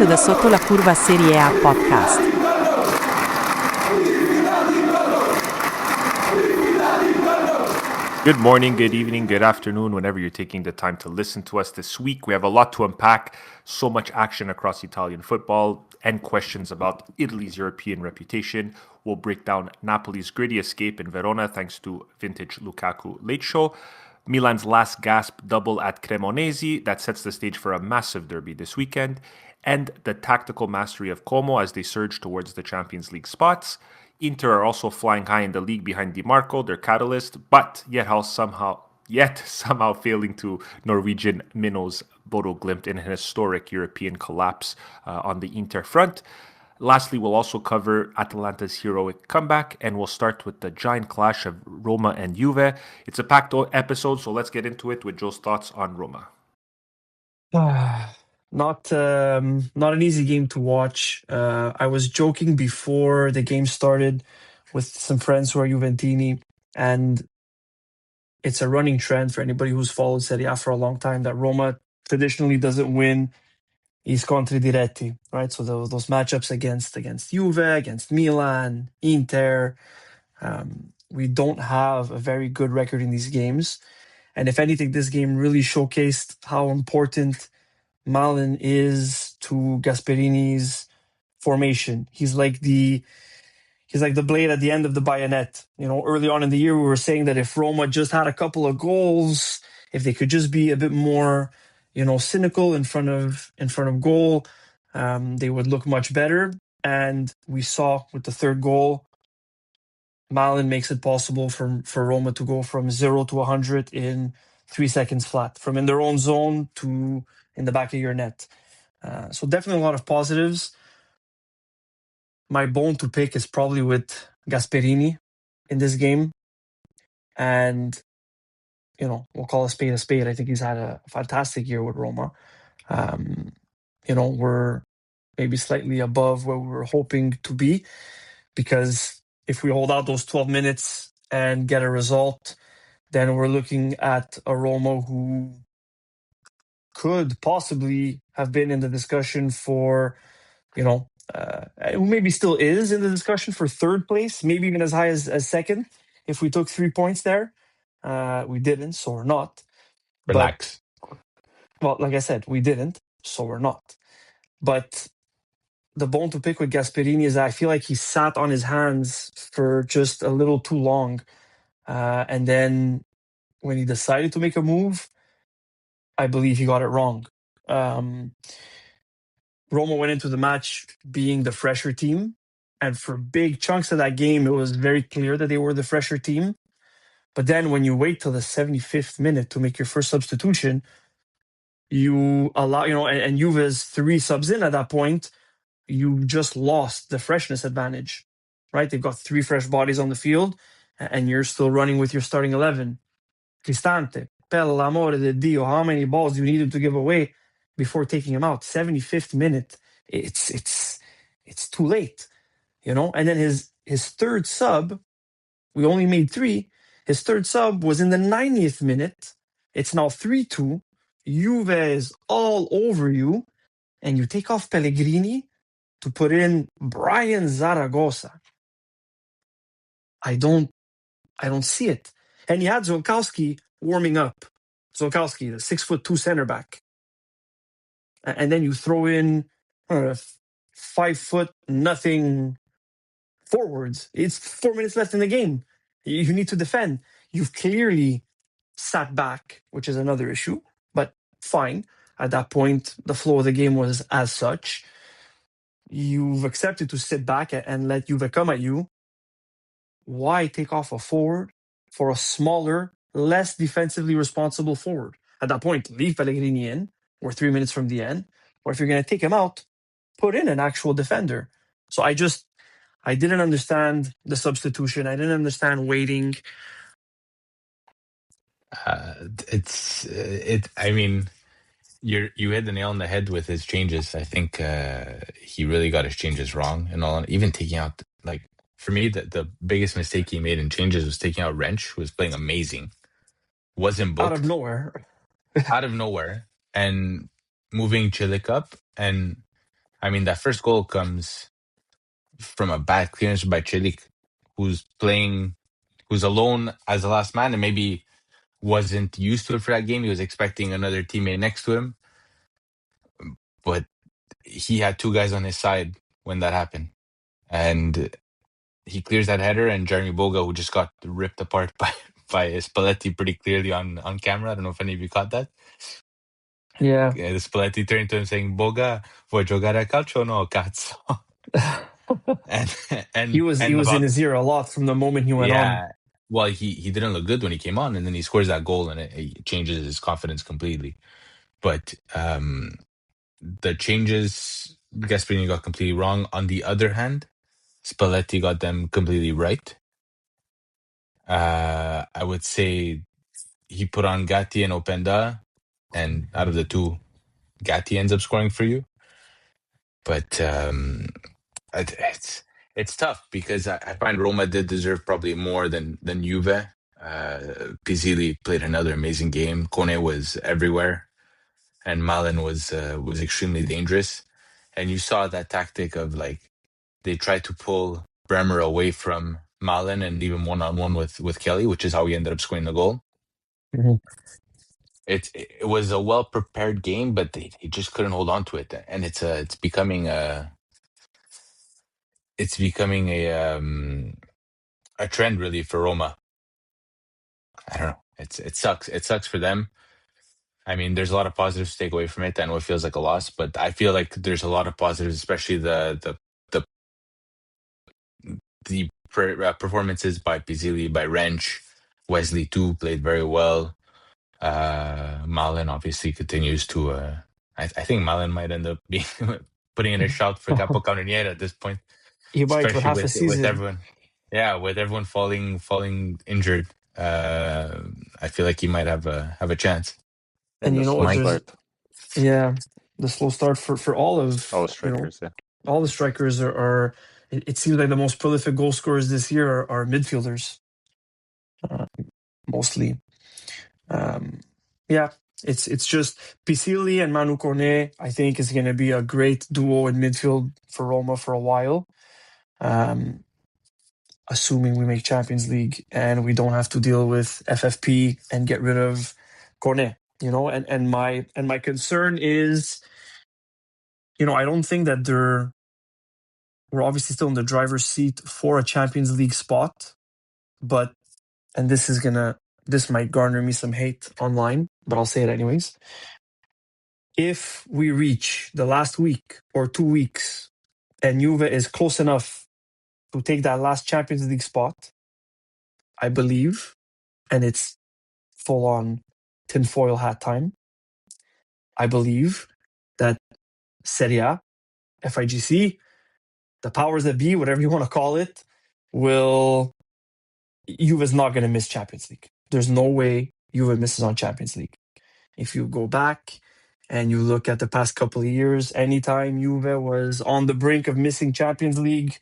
to the Sotto La Curva Serie A podcast. Good morning, good evening, good afternoon, whenever you're taking the time to listen to us this week. We have a lot to unpack, so much action across Italian football, and questions about Italy's European reputation. We'll break down Napoli's gritty escape in Verona thanks to vintage Lukaku late show, Milan's last gasp double at Cremonese that sets the stage for a massive derby this weekend, and the tactical mastery of Como as they surge towards the Champions League spots. Inter are also flying high in the league behind Di Marco, their catalyst, but somehow failing to Norwegian minnows Bodo Glimt in an historic European collapse on the Inter front. Lastly, we'll also cover Atalanta's heroic comeback, and we'll start with the giant clash of Roma and Juve. It's a packed episode, so let's get into it with Joe's thoughts on Roma. Not an easy game to watch. I was joking before the game started with some friends who are Juventini, and it's a running trend for anybody who's followed Serie A for a long time that Roma traditionally doesn't win I scontri diretti, right? So those matchups against Juve, against Milan, Inter, we don't have a very good record in these games. And if anything, this game really showcased how important Milan is to Gasperini's formation. He's like the blade at the end of the bayonet. You know, early on in the year, we were saying that if Roma just had a couple of goals, if they could just be a bit more, cynical in front of goal, they would look much better. And we saw with the third goal, Milan makes it possible for Roma to go from 0 to 100 in 3 seconds flat, from in their own zone to in the back of your net. So definitely a lot of positives. My bone to pick is probably with Gasperini in this game. And, we'll call a spade a spade. I think he's had a fantastic year with Roma. We're maybe slightly above where we were hoping to be, because if we hold out those 12 minutes and get a result, then we're looking at a Roma who could possibly have been in the discussion for, who maybe still is in the discussion for third place, maybe even as high as second, if we took 3 points there. We didn't, so we're not. Relax. Well, like I said, we didn't, so we're not. But the bone to pick with Gasperini is I feel like he sat on his hands for just a little too long. And then when he decided to make a move, I believe he got it wrong. Roma went into the match being the fresher team. And for big chunks of that game, it was very clear that they were the fresher team. But then when you wait till the 75th minute to make your first substitution, you allow, and Juve's 3 subs in at that point, you just lost the freshness advantage, right? They've got 3 fresh bodies on the field, and you're still running with your starting 11. Cristante, per l'amore de Dio, how many balls do you need him to give away before taking him out? 75th minute. It's too late, And then his third sub, we only made 3. His third sub was in the 90th minute. It's now 3-2. Juve is all over you, and you take off Pellegrini to put in Brian Zaragoza. I don't see it. And you had Zolkowski warming up. Zolkowski, the 6'2" center back. And then you throw in 5 nothing forwards. It's 4 minutes left in the game. You need to defend. You've clearly sat back, which is another issue, but fine. At that point, the flow of the game was as such. You've accepted to sit back and let Juve come at you. Why take off a forward for a smaller, less defensively responsible forward? At that point, leave Pellegrini in. We're 3 minutes from the end. Or if you're going to take him out, put in an actual defender. So I didn't understand the substitution. I didn't understand waiting. I mean, you hit the nail on the head with his changes. I think he really got his changes wrong, and all. Even taking out, like, for me, the biggest mistake he made in changes was taking out Wrench, who was playing amazing, wasn't booked Out of nowhere. out of nowhere, and moving Chilik up. And I mean, that first goal comes from a bad clearance by Celik, who's alone as the last man and maybe wasn't used to it for that game. He was expecting another teammate next to him, but he had two guys on his side when that happened. And he clears that header, and Jeremy Boga, who just got ripped apart by Spalletti pretty clearly on camera. I don't know if any of you caught that. Yeah. Spalletti turned to him saying, "Boga, vuoi giocare a calcio o no, cazzo?" and He was about, in his ear a lot from the moment he went on. Well, he didn't look good when he came on, and then he scores that goal, and it changes his confidence completely. But the changes, Gasperini got completely wrong. On the other hand, Spalletti got them completely right. I would say he put on Gatti and Openda, and out of the two, Gatti ends up scoring for you. But it's tough because I find Roma did deserve probably more than Juve. Pizzilli played another amazing game. Kone was everywhere, and Milan was extremely dangerous. And you saw that tactic of like they tried to pull Bremer away from Milan and leave him one-on-one with Kelly, which is how he ended up scoring the goal. Mhm. It was a well-prepared game, but they just couldn't hold on to it, and it's becoming a trend really for Roma. I don't know. It sucks. It sucks for them. I mean, there's a lot of positives to take away from it. I know it feels like a loss, but I feel like there's a lot of positives, especially the performances by Pizzilli, by Wrench. Wesley too played very well. Malin obviously continues to. I think Malin might end up being putting in a shout for Capocannoniere at this point, He might for especially half a with season. everyone. Yeah, with everyone falling injured, I feel like he might have a chance. And you know what? There's Start. the slow start for all of All strikers, yeah. all the strikers are it seems like the most prolific goal scorers this year are midfielders, mostly. Yeah, it's just Pisilli and Manu Kone, I think, is going to be a great duo in midfield for Roma for a while. Assuming we make Champions League and we don't have to deal with FFP and get rid of Kone, and my concern is, I don't think that we're obviously still in the driver's seat for a Champions League spot, but, and this might garner me some hate online, but I'll say it anyways. If we reach the last week or 2 weeks and Juve is close enough to take that last Champions League spot, I believe, and it's full on tinfoil hat time, I believe that Serie A, FIGC, the powers that be, whatever you want to call it, Juve is not going to miss Champions League. There's no way Juve misses on Champions League. If you go back and you look at the past couple of years, anytime Juve was on the brink of missing Champions League,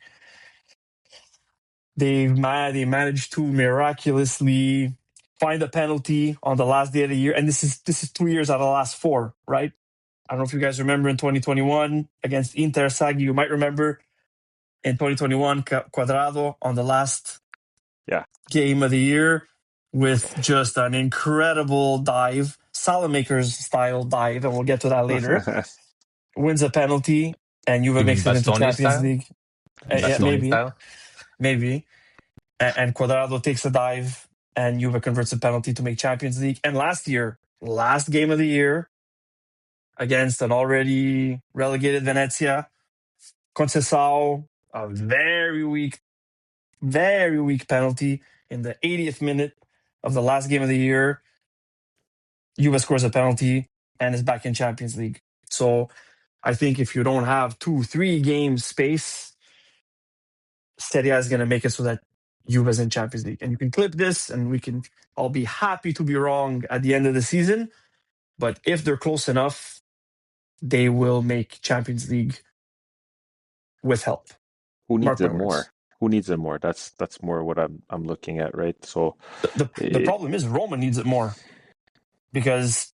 they managed to miraculously find a penalty on the last day of the year. And this is 2 years out of the last 4, right? I don't know if you guys remember in 2021 against Inter Sagi, you might remember in 2021, Quadrado on the last game of the year with just an incredible dive, Salamaker's style dive, and we'll get to that later. Wins a penalty, and Juve You mean makes it into Bastoni Champions style? League. Yeah, Bastoni style? maybe. And Quadrado takes a dive, and Juve converts a penalty to make Champions League. And last year, last game of the year, against an already relegated Venezia, Conceição, a very weak penalty in the 80th minute of the last game of the year. Juve scores a penalty and is back in Champions League. So I think if you don't have 2-3 games space, Serie A is going to make it so that Juve is in Champions League. And you can clip this and I'll be happy to be wrong at the end of the season. But if they're close enough, they will make Champions League with help. Who needs Mark my it more? words. Who needs it more? That's more what I'm looking at, right? So The problem is Roma needs it more because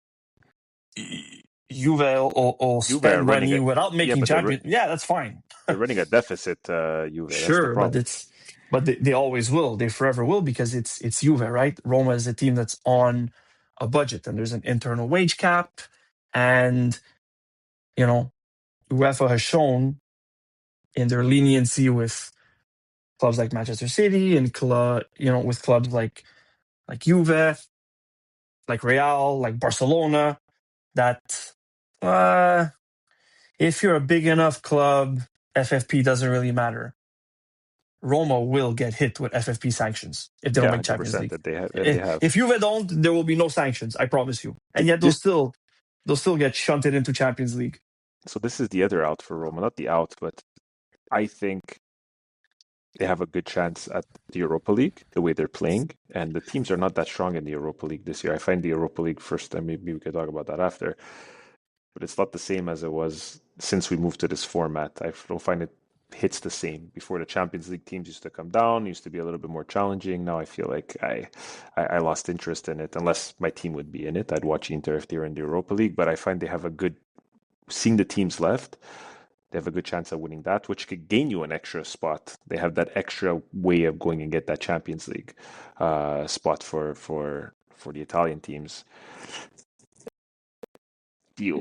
Juve will Juve are spend running money a without yeah, making but champions. Yeah, that's fine. they're running a deficit. Juve, that's the Sure, but problem. they always will. They forever will because it's Juve, right? Roma is a team that's on a budget, and there's an internal wage cap, and you know UEFA has shown in their leniency with clubs like Manchester City and with clubs like Juve, like Real, like Barcelona, that if you're a big enough club, FFP doesn't really matter. Roma will get hit with FFP sanctions if they don't Yeah, make Champions 100% League. that they have, and they have. If Juve don't, there will be no sanctions. I promise you. And yet This, they'll still get shunted into Champions League. so this is the other out for Roma, not the out, but I think they have a good chance at the Europa League, the way they're playing, and the teams are not that strong in the Europa League this year. I find the Europa League first, and maybe we could talk about that after, but it's not the same as it was since we moved to this format. I don't find it hits the same. Before, the Champions League teams used to come down, used to be a little bit more challenging. Now I feel like I lost interest in it. Unless my team would be in it, I'd watch Inter if they were in the Europa League. But I find they have a good, seeing the teams left, they have a good chance of winning that, which could gain you an extra spot. They have that extra way of going and get that Champions League spot for the Italian teams. The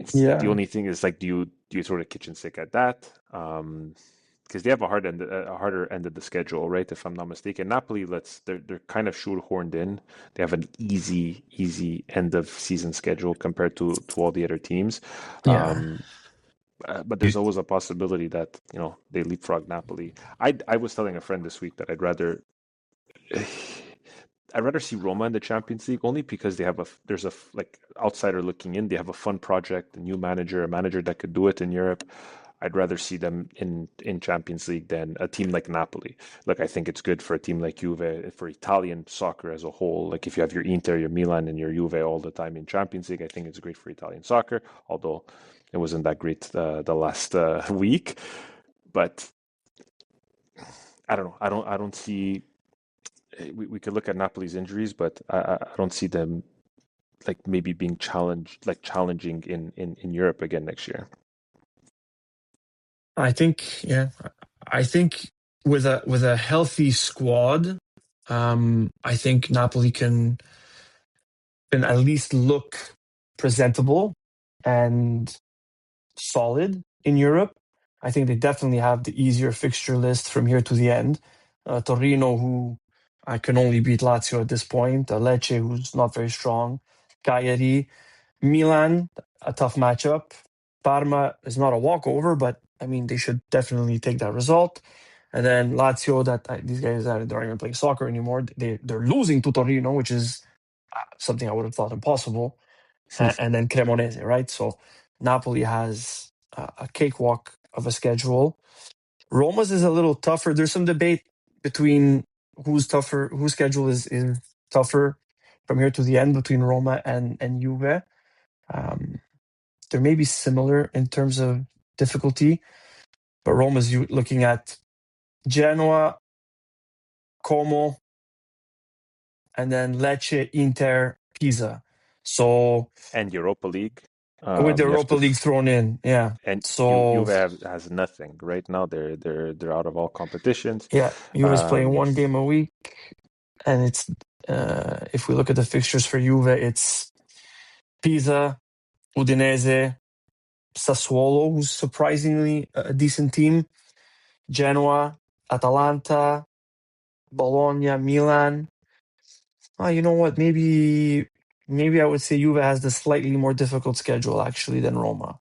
only thing is, like, do you throw the kitchen sink at that? Because they have a harder end of the schedule, right? If I'm not mistaken, Napoli, they're kind of shoehorned in. They have an easy end of season schedule compared to all the other teams. Yeah. But there's always a possibility that they leapfrog Napoli. I was telling a friend this week that I'd rather see Roma in the Champions League, only because there's a like outsider looking in. They have a fun project, a new manager, a manager that could do it in Europe. I'd rather see them in Champions League than a team like Napoli. Like, I think it's good for a team like Juve, for Italian soccer as a whole. Like, if you have your Inter, your Milan, and your Juve all the time in Champions League, I think it's great for Italian soccer. Although it wasn't that great the last week, but I don't know. I don't see. We could look at Napoli's injuries, but I don't see them like maybe being challenging in Europe again next year. I think with a healthy squad, I think Napoli can at least look presentable and solid in Europe. I think they definitely have the easier fixture list from here to the end. Torino, who I can only beat Lazio at this point. Lecce, who's not very strong. Cagliari. Milan, a tough matchup. Parma is not a walkover, but I mean, they should definitely take that result. And then Lazio, these guys aren't even playing soccer anymore. They're losing to Torino, which is something I would have thought impossible. And then Cremonese, right? So Napoli has a cakewalk of a schedule. Roma's is a little tougher. There's some debate between who's tougher, whose schedule is tougher from here to the end between Roma and Juve. They're maybe similar in terms of difficulty, but Roma's looking at Genoa, Como, and then Lecce, Inter, Pisa. So And Europa League, with the you have Europa to, League thrown in, yeah. and So Juve has nothing right now. They're out of all competitions. yeah, Juve's playing Um, one game a week, and it's if we look at the fixtures for Juve, it's Pisa, Udinese, Sassuolo, who's surprisingly a decent team, Genoa, Atalanta, Bologna, Milan. You know what? Maybe I would say Juve has the slightly more difficult schedule actually than Roma.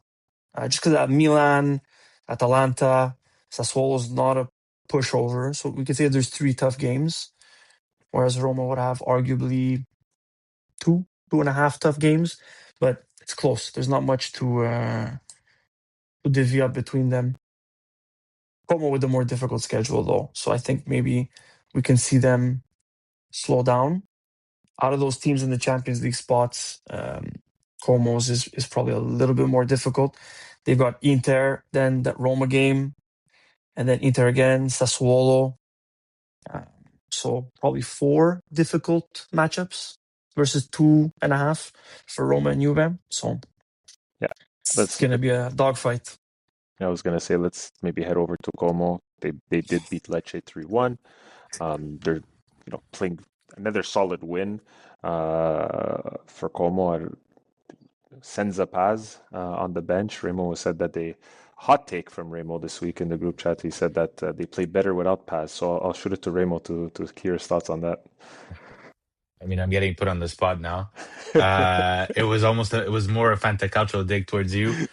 Just because Milan, Atalanta, Sassuolo's not a pushover, so we could say there's 3 tough games, whereas Roma would have arguably 2.5 tough games, but it's close. There's not much to divvy up between them. Como with a more difficult schedule though, so I think maybe we can see them slow down. Out of those teams in the Champions League spots, Como's is probably a little bit more difficult. They've got Inter, then that Roma game, and then Inter again, Sassuolo. So probably 4 difficult matchups versus 2.5 for Roma and Juve. So yeah, It's going to be a dogfight. I was gonna say let's maybe head over to Como. They did beat Lecce 3-1. They're playing another solid win for Como. Senza Paz on the bench. Remo said that they hot take from Remo this week in the group chat. He said that they play better without Paz. So I'll shoot it to Remo to hear his thoughts on that. I mean, I'm getting put on the spot now. It was more a Fantacalcio dig towards you.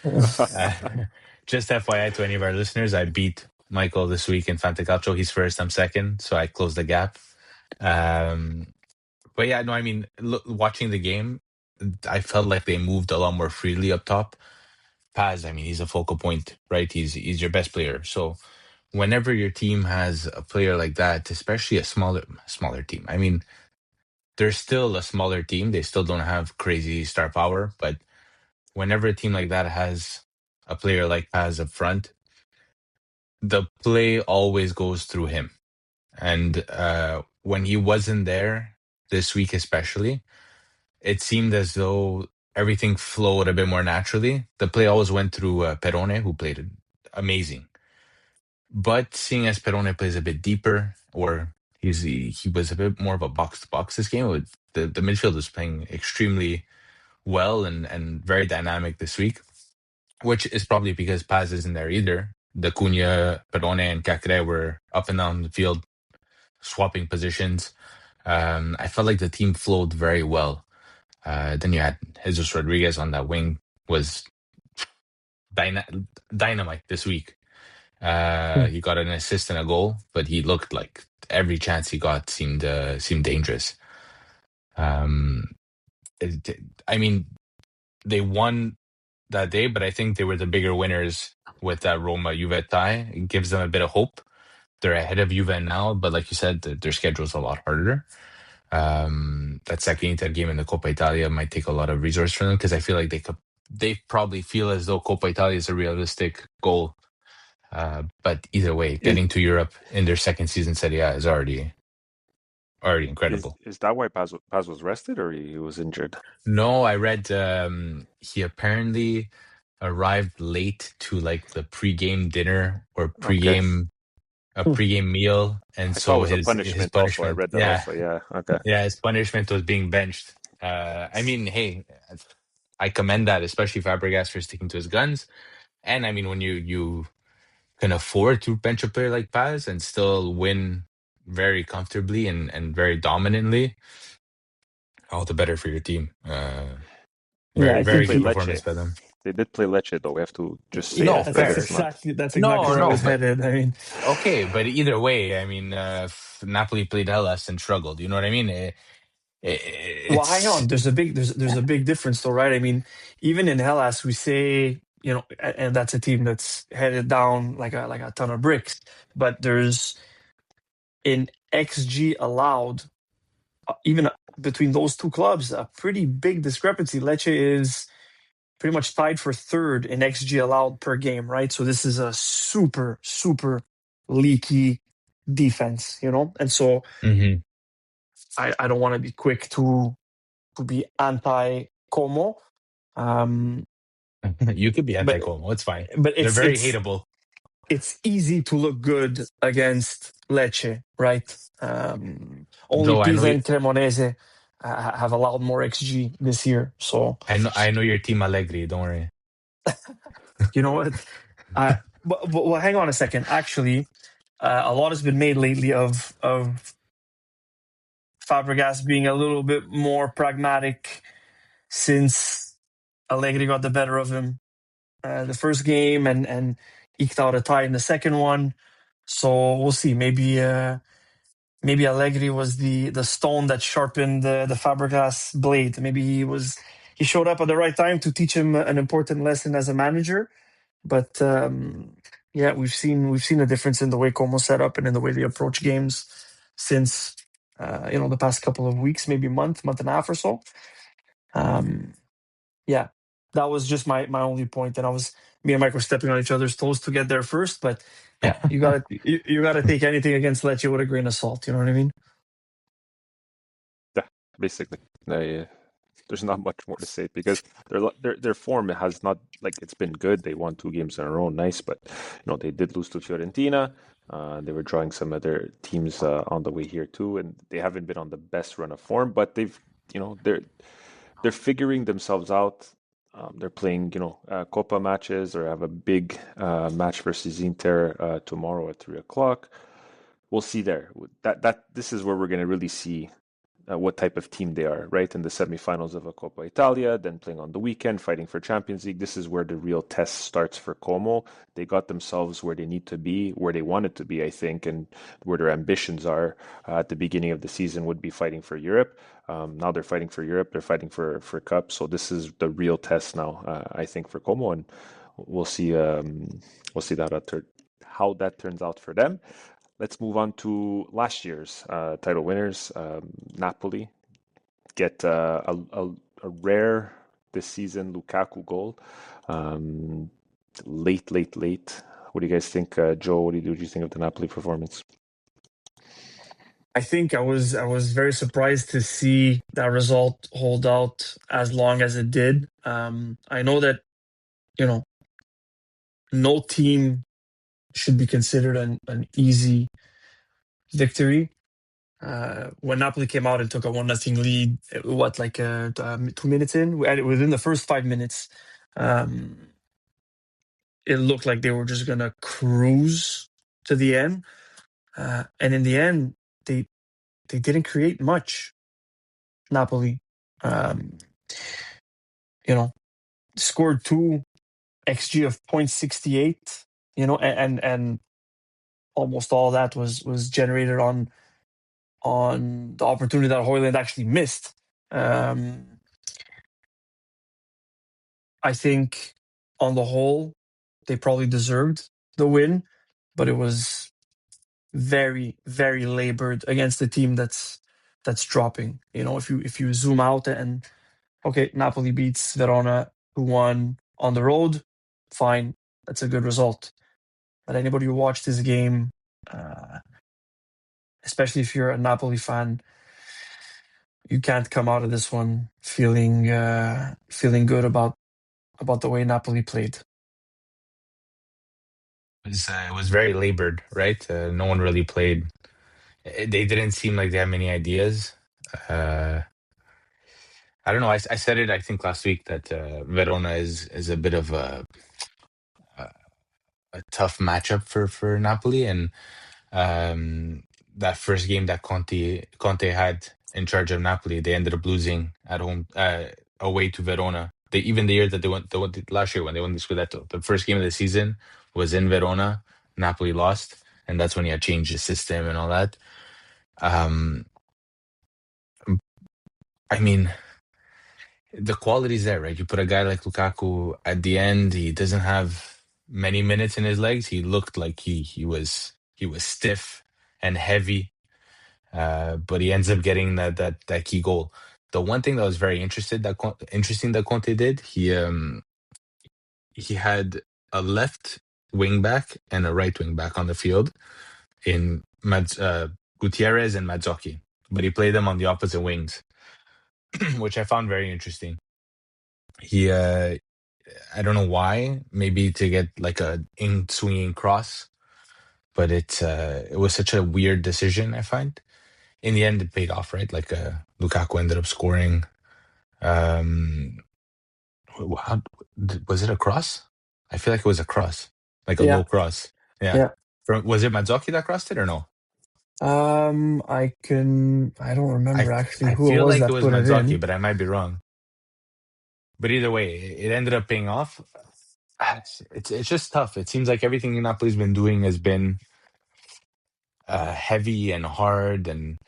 Just FYI to any of our listeners, I beat Michael this week in Fantacalcio. He's first, I'm second, so I closed the gap. But yeah, no, I mean, watching the game, I felt like they moved a lot more freely up top. Paz, I mean, he's a focal point, right? He's your best player. So whenever your team has a player like that, especially a smaller team, I mean, they're still a smaller team. They still don't have crazy star power, but whenever a team like that has a player like Paz up front, the play always goes through him. And when he wasn't there this week, especially, it seemed as though everything flowed a bit more naturally. The play always went through Perone, who played amazing. But seeing as Perone plays a bit deeper, or he was a bit more of a box to box this game, the midfield was playing extremely well and very dynamic this week, which is probably because Paz isn't there either. The Cunha, Perone, and Cacré were up and down the field, swapping positions. I felt like the team flowed very well. Then you had Jesus Rodriguez on that wing, was dynamite this week. He got an assist and a goal, but he looked like every chance he got seemed dangerous. I mean, they won that day, but I think they were the bigger winners with that Roma Juve tie. It gives them a bit of hope. They're ahead of Juve now, but like you said, their schedule's a lot harder. That second Inter game in the Coppa Italia might take a lot of resource from them, because I feel like they probably feel as though Coppa Italia is a realistic goal. But either way, getting to Europe in their second season Serie A is already incredible. Is that why Paz was rested, or he was injured? No, I read he apparently arrived late to like the pregame dinner or pregame meal, and I so saw it was a punishment. his punishment. Also, I read that also. Yeah. Okay. Yeah, his punishment was being benched. I mean, hey, I commend that, especially Fabregas for sticking to his guns. And I mean, when you can afford to bench a player like Paz and still win very comfortably and very dominantly, all the better for your team. Very good performance by them. They did play Lecce, though. We have to just say that's exactly where I was headed. I mean, okay, but either way, I mean, Napoli played Hellas and struggled. You know what I mean? Well, hang on. There's a big difference, though, right? I mean, even in Hellas, we say, and that's a team that's headed down like a ton of bricks. But there's in XG allowed, even between those two clubs, a pretty big discrepancy. Lecce is pretty much tied for third in XG allowed per game, right? So this is a super, super leaky defense, And so I don't want to be quick to be anti-Como. You could be anti-Como. It's fine. But they're very hateable. It's easy to look good against Lecce, right? Only Pisa and Cremonese have allowed more XG this year. So I know your team Allegri. Don't worry. You know what? Well, hang on a second. Actually, a lot has been made lately of Fabregas being a little bit more pragmatic since Allegri got the better of him the first game and eked out a tie in the second one. So we'll see. Maybe Allegri was the stone that sharpened the Fabregas blade. Maybe he showed up at the right time to teach him an important lesson as a manager. But yeah, we've seen a difference in the way Como set up and in the way they approach games since the past couple of weeks, maybe month and a half or so. Yeah, that was just my only point. And me and Mike were stepping on each other's toes to get there first. But yeah, you gotta take anything against Lecce with a grain of salt. You know what I mean? Yeah, basically. there's not much more to say because their form has not like it's been good. They won 2 games in a row, nice, but they did lose to Fiorentina. They were drawing some other teams on the way here too, and they haven't been on the best run of form. But they're figuring themselves out. They're playing Copa matches or have a big match versus Inter tomorrow at 3 o'clock. We'll see there. This is where we're going to really see what type of team they are, right? In the semifinals of a Coppa Italia, then playing on the weekend, fighting for Champions League. This is where the real test starts for Como. They got themselves where they need to be, where they wanted to be, I think, and where their ambitions are at the beginning of the season would be fighting for Europe. Now they're fighting for Europe. They're fighting for Cup. So this is the real test now, I think, for Como, and we'll see. We'll see how that turns out for them. Let's move on to last year's title winners. Napoli get a rare this season Lukaku goal. Late. What do you guys think, Joe? What do you think of the Napoli performance? I think I was very surprised to see that result hold out as long as it did. I know that no team should be considered an easy victory. When Napoli came out and took a 1-0 lead, 2 minutes in, within the first 5 minutes, it looked like they were just gonna cruise to the end. And in the end, they didn't create much. Napoli, scored 2 xG of 0.68. And almost all that was generated on the opportunity that Højlund actually missed. I think on the whole, they probably deserved the win, but it was very, very labored against a team that's dropping. If you zoom out and okay, Napoli beats Verona 2-1 on the road, fine, that's a good result. But anybody who watched this game, especially if you're a Napoli fan, you can't come out of this one feeling good about the way Napoli played. It was very labored, right? No one really played. They didn't seem like they had many ideas. I don't know. I said it, I think, last week that Verona is a bit of a tough matchup for Napoli, and that first game that Conte had in charge of Napoli, they ended up losing at home away to Verona. Even the year that they went last year when they won the Scudetto, the first game of the season was in Verona. Napoli lost, and that's when he had changed the system and all that. I mean, the quality's there, right? You put a guy like Lukaku at the end, he doesn't have many minutes in his legs. He looked like he was stiff and heavy, but he ends up getting that key goal. The one thing that was very interesting that Conte did, he had a left wing back and a right wing back on the field in Gutierrez and Mazzocchi, but he played them on the opposite wings, which I found very interesting. He, I don't know why, maybe to get like a swinging cross, but it was such a weird decision, I find. In the end, it paid off, right? Like Lukaku ended up scoring. Was it a cross? I feel like it was a cross, like a low cross. Yeah. Was it Mazzocchi that crossed it or no? I don't remember actually who it was. I feel like that it was put Mazzocchi, it in. but I might be wrong. But either way, it ended up paying off. It's just tough. It seems like everything Napoli's been doing has been heavy and hard, and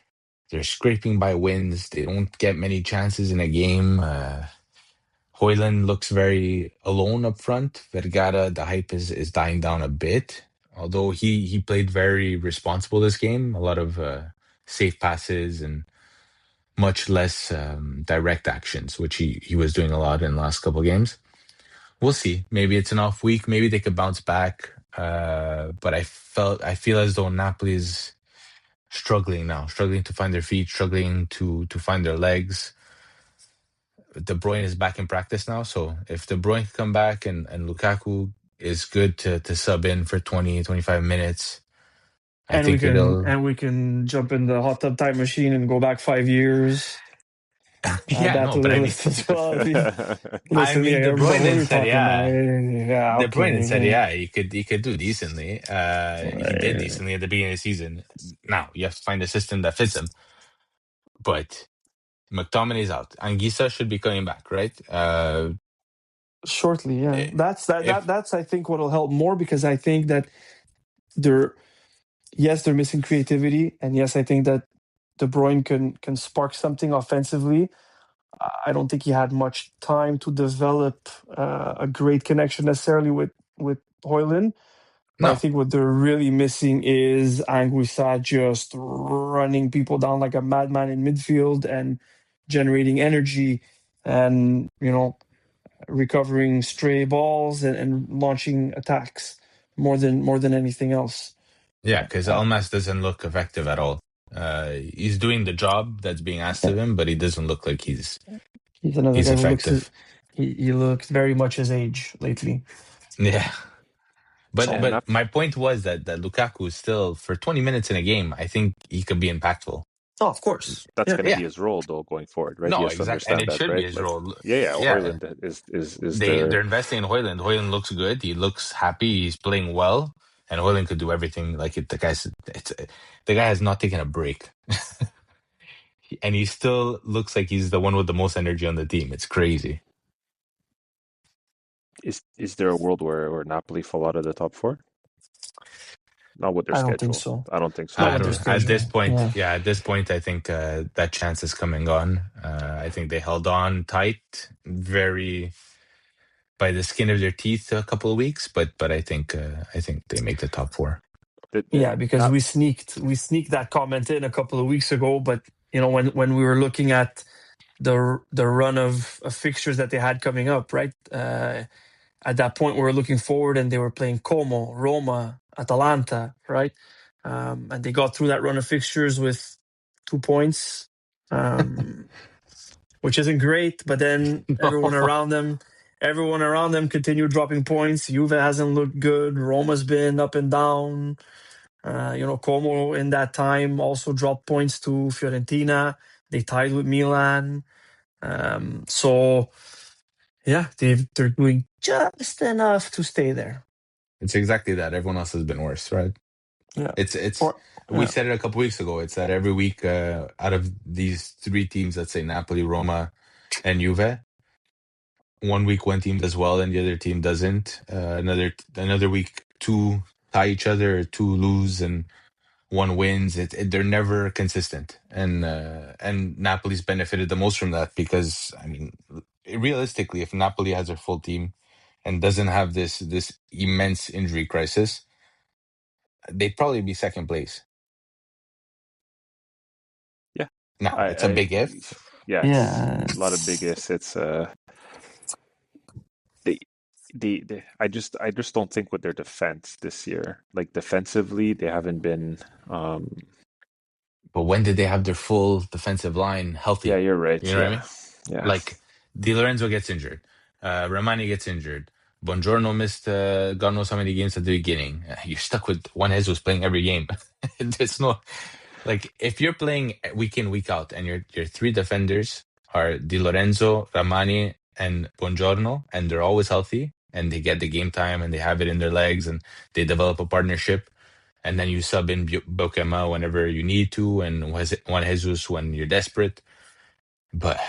they're scraping by wins. They don't get many chances in a game. Højlund looks very alone up front. Vergara, the hype is dying down a bit, although he played very responsible this game. A lot of safe passes and much less direct actions, which he was doing a lot in the last couple of games. We'll see. Maybe it's an off week. Maybe they could bounce back. But I feel as though Napoli is struggling now, struggling to find their feet, struggling to find their legs. De Bruyne is back in practice now. So if De Bruyne can come back and Lukaku is good to sub in for 20, 25 minutes, I And we think can jump in the hot tub time machine and go back 5 years. Add Yeah, that no, to but the I mean, list as well. I Listen, mean, yeah, De but Bruyne what are in we Serie talking about? A, Yeah, De Bruyne in Serie okay. A, he could do decently. He did decently at the beginning of the season. Now you have to find a system that fits him. But McTominay's out. Anguissa should be coming back, right? Shortly, yeah. If That's I think what'll help more, because I think that they're they're missing creativity, and yes, I think that De Bruyne can spark something offensively. I don't think he had much time to develop a great connection necessarily with Hoyland. But I no, think what they're really missing is Anguissa just running people down like a madman in midfield and generating energy, and recovering stray balls and launching attacks more than anything else. yeah, because Almas doesn't look effective at all. He's doing the job that's being asked Yeah, of him, but he doesn't look like he's he's another he's guy who looks effective. he looks very much his age lately. Yeah. So and But my point was that Lukaku is still for 20 minutes in a game, I think he could be impactful. of course, that's yeah. going to be Yeah. his role though going forward, right? He No, has to exactly. And understand it that, should be right? his Like, role. yeah, Yeah. Hoyland is They're the investing in Hoyland. Hoyland looks good. He looks happy. He's playing well. And Hoyland could do everything. Like the guy has not taken a break. And he still looks like he's the one with the most energy on the team. It's crazy. is there a world where Napoli fall out of the top four? Not with their I don't think schedule. so. I don't think so Not I with their either. don't. At this schedule. point, Yeah, yeah. At this point, I think that chance is coming on. I think they held on tight, very by the skin of their teeth, a couple of weeks. But I think they make the top four. yeah. Because Not we sneaked that comment in a couple of weeks ago, but when we were looking at the run of fixtures that they had coming up, right? At that point, we were looking forward, and they were playing Como, Roma, Atalanta, right? And they got through that run of fixtures with 2 points, which isn't great. But then everyone around them continued dropping points. Juve hasn't looked good. Roma's been up and down. Como in that time also dropped points to Fiorentina. They tied with Milan. So yeah, they're doing just enough to stay there. It's exactly that. Everyone else has been worse, right? Yeah. It's Or we yeah. said it a couple weeks ago. It's that every week, out of these three teams, let's say Napoli, Roma, and Juve, one week one team does well and the other team doesn't. Another week two tie each other, or two lose, and one wins. They're never consistent, and Napoli's benefited the most from that because I mean, realistically, if Napoli has their full team and doesn't have this immense injury crisis, they'd probably be second place. yeah. Now, it's a I big if. yeah, it's Yeah. a lot of big ifs. It's they I just don't think with their defense this year, like defensively, they haven't been But when did they have their full defensive line yeah, healthy? you're right. You know what I Yeah. mean? Yeah. Like Di Lorenzo gets injured, Romani gets injured, Buongiorno missed God knows how many games at the beginning. You're stuck with Juan Jesus playing every game. There's no like if you're playing week in week out and your three defenders are Di Lorenzo, Romani, and Buongiorno, and they're always healthy and they get the game time and they have it in their legs and they develop a partnership. And then you sub in Bokema whenever you need to, and Juan Jesus when you're desperate. But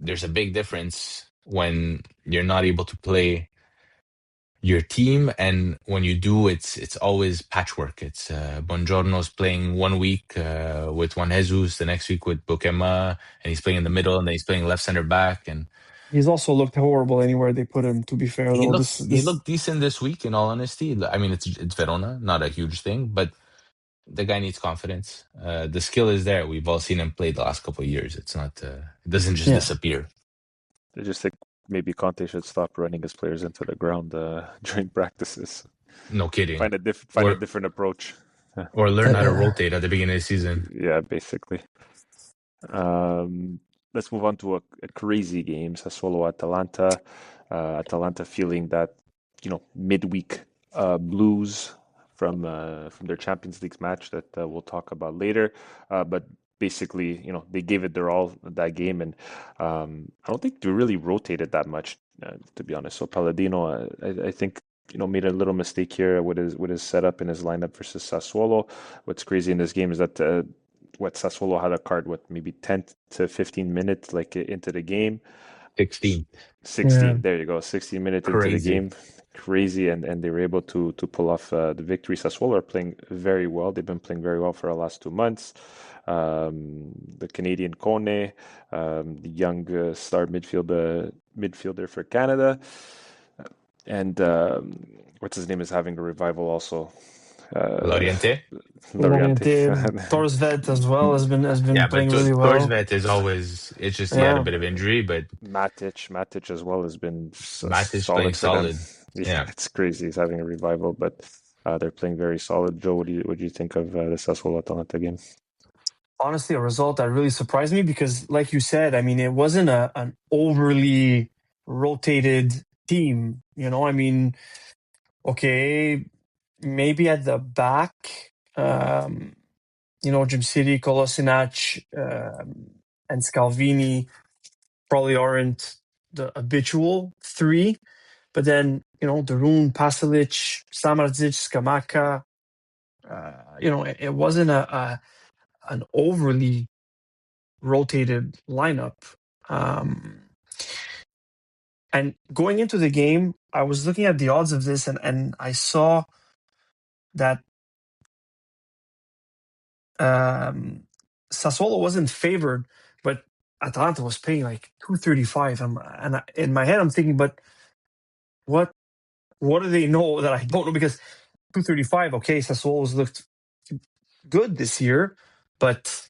there's a big difference when you're not able to play your team, and when you do, it's always patchwork. It's Buongiorno's playing one week with Juan Jesus, the next week with Bokema, and he's playing in the middle, and then he's playing left center back, and He's also looked horrible anywhere they put him, to be fair, he though. looked This he this looked decent this week. In all honesty, I mean it's Verona, not a huge thing, but the guy needs confidence. The skill is there. We've all seen him play the last couple of years. It's not. It doesn't just Yeah. disappear. I just think maybe Conte should stop running his players into the ground during practices. No kidding. Find a Or different approach. or learn how to Uh, rotate at the beginning of the season. Yeah, basically. Um, let's move on to a crazy game, Sassuolo Atalanta. Atalanta feeling that midweek blues from their Champions League match that we'll talk about later. But basically, they gave it their all that game, and I don't think they really rotated that much, to be honest. So Palladino, I think made a little mistake here with his setup in his lineup versus Sassuolo. What's crazy in this game is that what Sassuolo had a card, maybe 10 to 15 minutes like into the game. 16. 16, there you go. 16 minutes into the Crazy. game. Crazy, and they were able to pull off the victory. Sassuolo are playing very well. They've been playing very well for the last 2 months. The Canadian Kone, the young star midfielder for Canada, and what's his name is having a revival also. Loriente. Loriente. Torsvet as well has been But playing really well. Torsvet is always, it's just he had a Yeah. bit of injury, but Matic as well has been Matic solid playing for them. solid. Yeah, it's crazy. He's having a revival, but they're playing very solid. Joe, what do you think of the Sassuolo Atalanta game? Honestly, a result that really surprised me because, like you said, I mean, it wasn't an overly rotated team. I mean, okay, maybe at the back, Jim City, Kolasinac, and Scalvini probably aren't the habitual three. But then, Darun, Pasalic, Samardzic, Skamaka, it wasn't an overly rotated lineup. And going into the game, I was looking at the odds of this and I saw that Sassuolo wasn't favored, but Atalanta was paying like 235. In my head, I'm thinking, but what do they know that I don't know? Because 235, okay, Sassuolo's looked good this year, but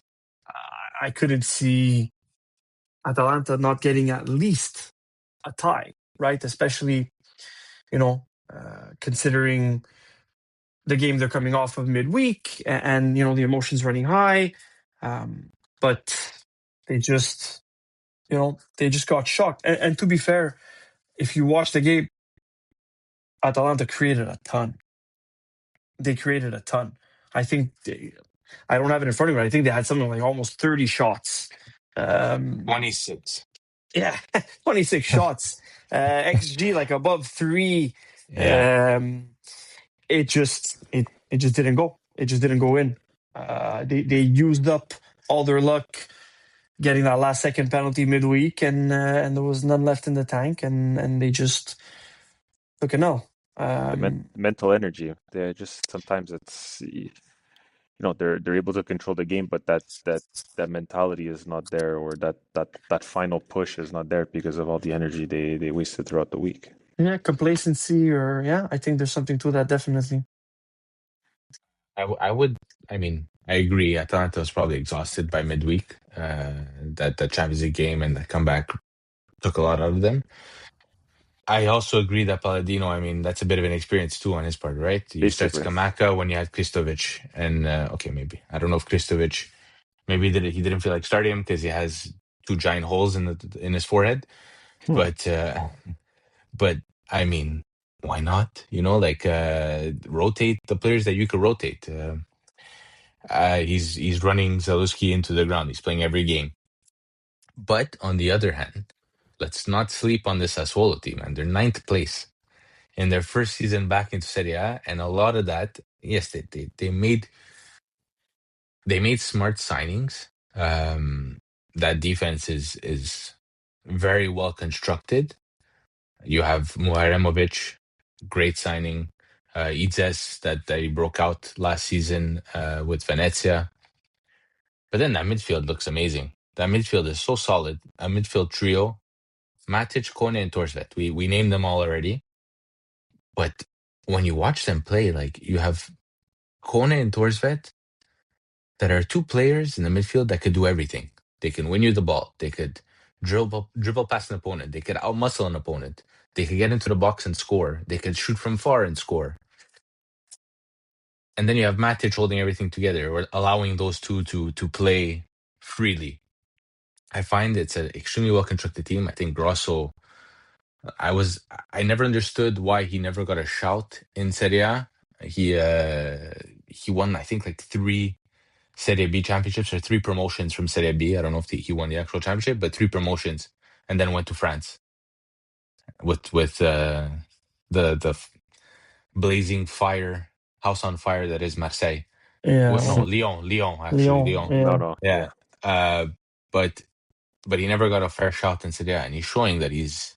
I couldn't see Atalanta not getting at least a tie, right? Especially, considering the game they're coming off of midweek and the emotions running high. But they just, got shocked. And to be fair, if you watch the game, Atalanta created a ton. They created a ton. I think I don't have it in front of me. I think they had something like almost 30 shots. 26. Yeah, 26 shots. XG like above 3. Yeah. It just didn't go. It just didn't go in. They used up all their luck getting that last second penalty midweek, and there was none left in the tank, and they just took a no. The mental energy. They're just sometimes it's they're able to control the game, but that mentality is not there, or that final push is not there because of all the energy they wasted throughout the week. Yeah, complacency, or I think there's something to that, definitely. I agree. Atalanta was probably exhausted by midweek. That Champions League game and the comeback took a lot out of them. I also agree that Palladino, that's a bit of an experience too on his part, right? You start Basically. Skamaka when you had Kristovic, and maybe I don't know if Kristovic maybe he didn't feel like starting him because he has two giant holes in his forehead, but why not? Rotate the players that you could rotate. He's running Zalewski into the ground. He's playing every game. But on the other hand, let's not sleep on this Sassuolo team, and they're 9th place in their first season back into Serie A, and a lot of that, yes, they made smart signings. That defense is very well constructed. You have Muharemovic, great signing. Idzes that they broke out last season with Venezia. But then that midfield looks amazing. That midfield is so solid. A midfield trio, Matic, Kone, and Torsvet. We named them all already. But when you watch them play, like you have Kone and Torsvet that are two players in the midfield that could do everything. They can win you the ball. They could dribble past an opponent. They could outmuscle an opponent. They could get into the box and score. They could shoot from far and score. And then you have Matic holding everything together, or allowing those two to play freely. I find it's an extremely well constructed team. I think Grosso. I never understood why he never got a shout in Serie A. He won, I think, like 3 Serie B championships or 3 promotions from Serie B. I don't know if he won the actual championship, but 3 promotions, and then went to France with the blazing fire, house on fire that is Marseille. Yeah, What? No, Lyon, actually, Lyon. Lyon. No, Yeah, no, Yeah. But he never got a fair shot in Serie A, and he's showing that he's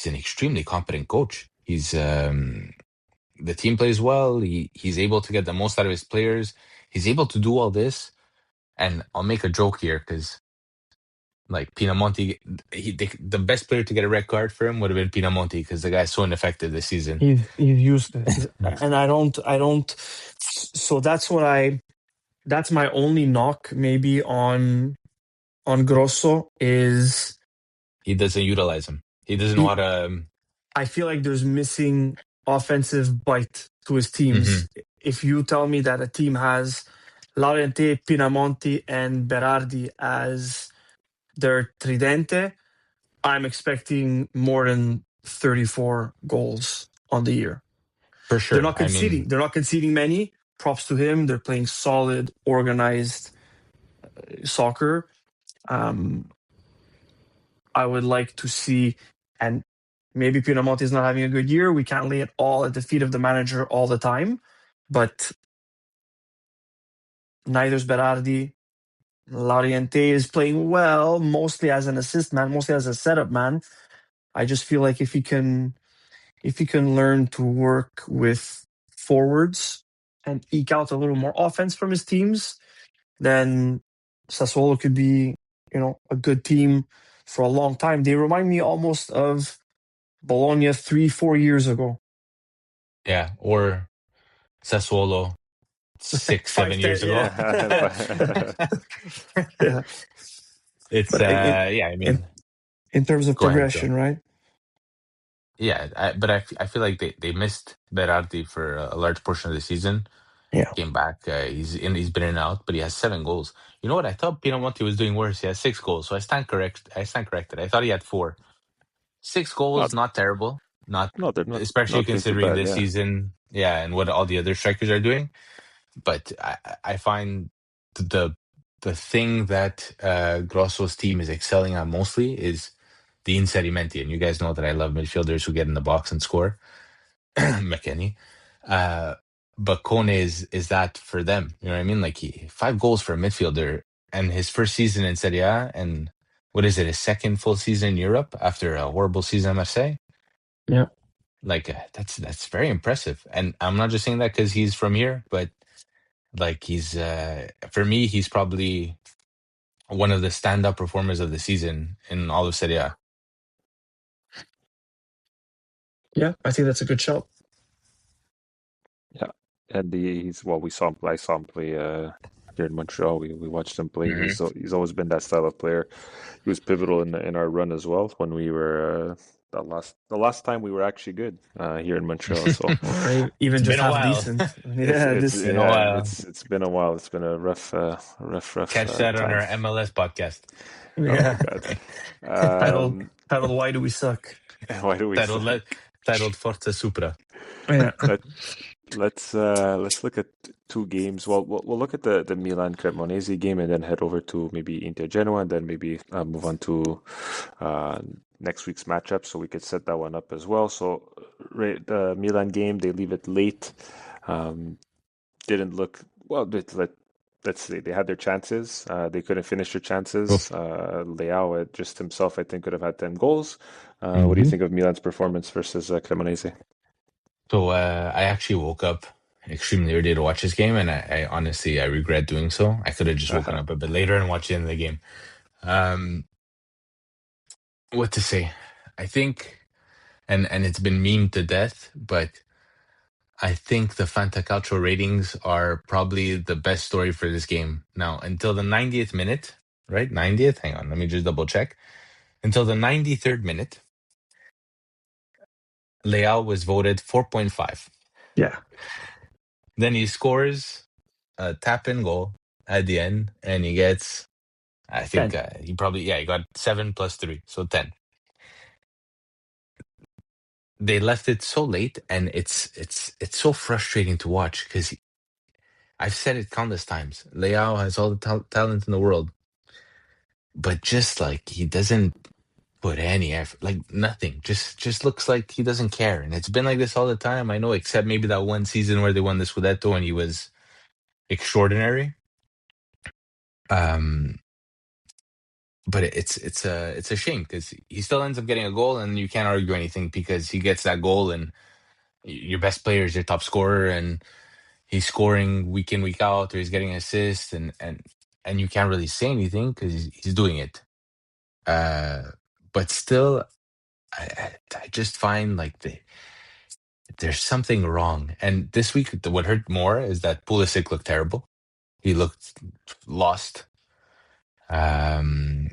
an extremely competent coach. He's the team plays well. He's able to get the most out of his players. He's able to do all this. And I'll make a joke here because, like, Pinamonti, the best player to get a red card for him would have been Pinamonti because the guy's so ineffective this season. he's used to it. And I don't. So that's my only knock maybe on Grosso is He doesn't utilize him. He doesn't know how to. I feel like there's missing offensive bite to his teams. If you tell me that a team has Laurenti, Pinamonti, and Berardi as their tridente, I'm expecting more than 34 goals on the year. For They're sure. not I conceding. mean, They're not conceding many. Props to him. They're playing solid, organized soccer. I would like to see, and maybe Pinamonti is not having a good year. We can't lay it all at the feet of the manager all the time, but neither's Berardi. Lauriente is playing well, mostly as an assist man, mostly as a setup man. I just feel like if he can learn to work with forwards and eke out a little more offense from his teams, then Sassuolo could be, a good team for a long time. They remind me almost of Bologna 3-4 years ago. yeah, or Sassuolo 6-7 years ago. yeah. Yeah. It's But yeah. I mean, in terms of go ahead, Joe. progression, right? Yeah, but I feel like they missed Berardi for a large portion of the season. Yeah. Came back. He's been in and out, but he has 7 goals. You know what? I thought Pinamonti was doing worse. He has 6 goals, so I stand corrected. I thought he had 4. 6 goals, Not, not terrible. Not no, they're especially not doing too considering bad. this Yeah, season, yeah, and what all the other strikers are doing. But I find the thing that Grosso's team is excelling at mostly is the inserimenti, and you guys know that I love midfielders who get in the box and score. McKenny. But Kone is that for them. You know what I mean? Like 5 goals for a midfielder and his first season in Serie A, and what is it, his second full season in Europe after a horrible season at Marseille? Yeah. Like that's very impressive. And I'm not just saying that because he's from here, but like he's for me, he's probably one of the stand-up performers of the season in all of Serie A. Yeah, I think that's a good shout. yeah. And I saw him play here in Montreal. We watched him play. He's always been that style of player. He was pivotal in our run as well when we were the last time we were actually good here in Montreal. So Or even It's just been a half while. decent. Yeah, it's Been a while. it's been a while. It's been a rough Catch that on time. our MLS podcast. Oh yeah. my god. Titled Why Do We Suck? Why do we Titled Forza Supra. Yeah. let's look at 2 games. Well, we'll look at the Milan Cremonese game and then head over to maybe Inter Genoa and then maybe move on to next week's matchup so we could set that one up as well. So the Milan game, they leave it late. Didn't look well. Let's say they had their chances. They couldn't finish their chances. Leao just himself, I think, could have had 10 goals. What do you think of Milan's performance versus Cremonese? So I actually woke up extremely early to watch this game, and I honestly I regret doing so. I could have just woken up a bit later and watched the end of the game. What to say? I think, and it's been memed to death, but I think the Fantacalcio ratings are probably the best story for this game. Now, until the 90th minute, right? 90th? Hang on, let me just double check. Until the 93rd minute, Leao was voted 4.5. Yeah. Then he scores a tap-in goal at the end, and he gets I think 10. he got 7 plus 3, so 10. They left it so late, and it's so frustrating to watch because I've said it countless times. Leao has all the talent in the world, but just like he doesn't put any effort, like nothing. Just looks like he doesn't care, and it's been like this all the time. I know, except maybe that one season where they won the Scudetto and he was extraordinary. Um, but it's a shame because he still ends up getting a goal, and you can't argue anything because he gets that goal, and your best player is your top scorer, and he's scoring week in week out, or he's getting assists, and you can't really say anything because he's doing it. But still, I just find like there's something wrong. And this week, what hurt more is that Pulisic looked terrible. He looked lost. Um,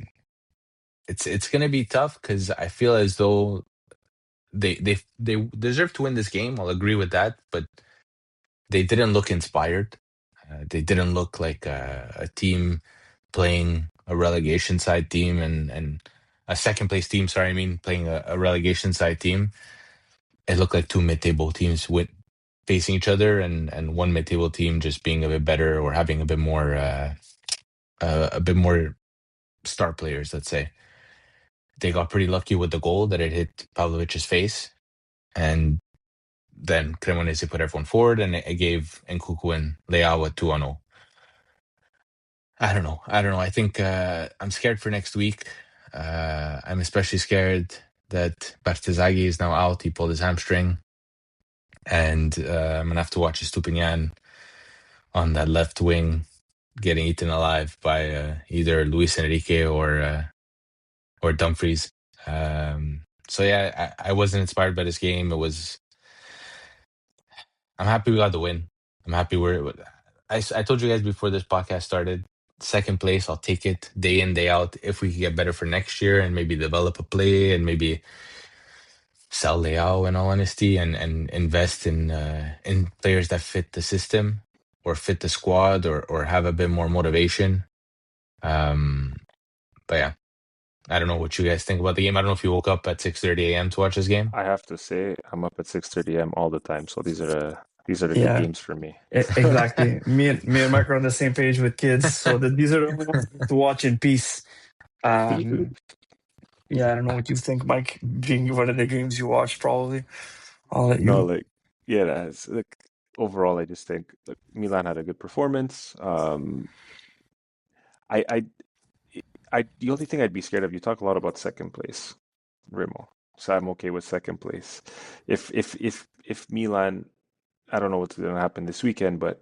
it's gonna be tough because I feel as though they deserve to win this game. I'll agree with that, but they didn't look inspired. They didn't look like a team playing a relegation side team and a second place team. Sorry, I mean playing a relegation side team. It looked like two mid-table teams facing each other, and one mid-table team just being a bit better or having a bit more star players. Let's say they got pretty lucky with the goal that it hit Pavlovic's face, and then Cremonese put everyone forward, and it gave Nkuku and Leao a 2-0. I don't know. I think I'm scared for next week. I'm especially scared that Bartezaghi is now out. He pulled his hamstring. And I'm going to have to watch Estupinian on that left wing getting eaten alive by either Luis Enrique or Dumfries. So yeah, I wasn't inspired by this game. I'm happy we got the win. I'm happy I told you guys before this podcast started, second place, I'll take it day in, day out. If we can get better for next year and maybe develop a play and maybe sell Leao in all honesty and invest in players that fit the system or fit the squad or have a bit more motivation. But yeah, I don't know what you guys think about the game. I don't know if you woke up at 6:30 a.m. to watch this game. I have to say, I'm up at 6:30 a.m. all the time, so these are the good Yeah. games for me. Exactly. Me and Mike are on the same page with kids, so these are the ones to watch in peace. Yeah, I don't know what you think, Mike. Being one of the games you watch, probably. I'll let you. No, it's like overall, I just think Milan had a good performance. The only thing I'd be scared of, you talk a lot about second place, Remo. So I'm okay with second place. If Milan, I don't know what's going to happen this weekend, but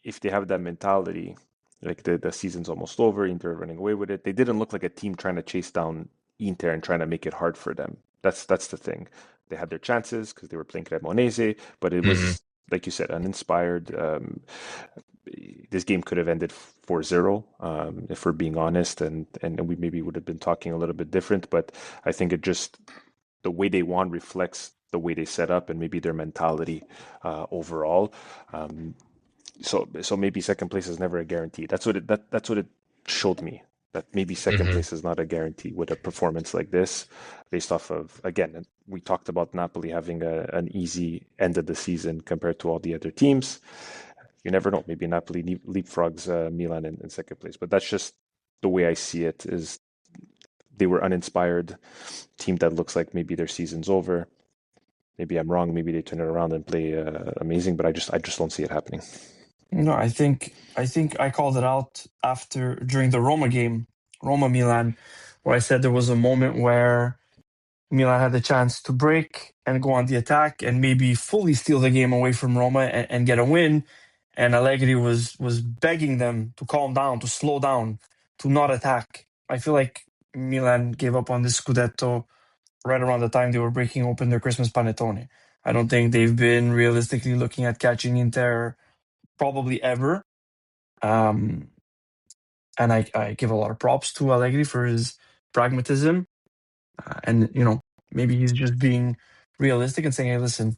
if they have that mentality, like the season's almost over, Inter are running away with it. They didn't look like a team trying to chase down Inter and trying to make it hard for them. That's the thing. They had their chances because they were playing Cremonese, but it was, like you said, uninspired. This game could have ended 4-0, if we're being honest, and we maybe would have been talking a little bit different. But I think the way they won reflects the way they set up and maybe their mentality overall. So maybe second place is never a guarantee. That's what it showed me. That maybe second place is not a guarantee with a performance like this, based off of, again, we talked about Napoli having an easy end of the season compared to all the other teams. You never know. Maybe Napoli leapfrogs Milan in second place, but that's just the way I see it. Is they were uninspired team that looks like maybe their season's over. Maybe I'm wrong. Maybe they turn it around and play amazing, but I just don't see it happening. No, I think I called it out during the Roma game, Roma Milan, where I said there was a moment where Milan had the chance to break and go on the attack and maybe fully steal the game away from Roma and get a win. And Allegri was begging them to calm down, to slow down, to not attack. I feel like Milan gave up on this Scudetto right around the time they were breaking open their Christmas panettone. I don't think they've been realistically looking at catching Inter probably ever. And I give a lot of props to Allegri for his pragmatism. And, maybe he's just being realistic and saying, hey, listen,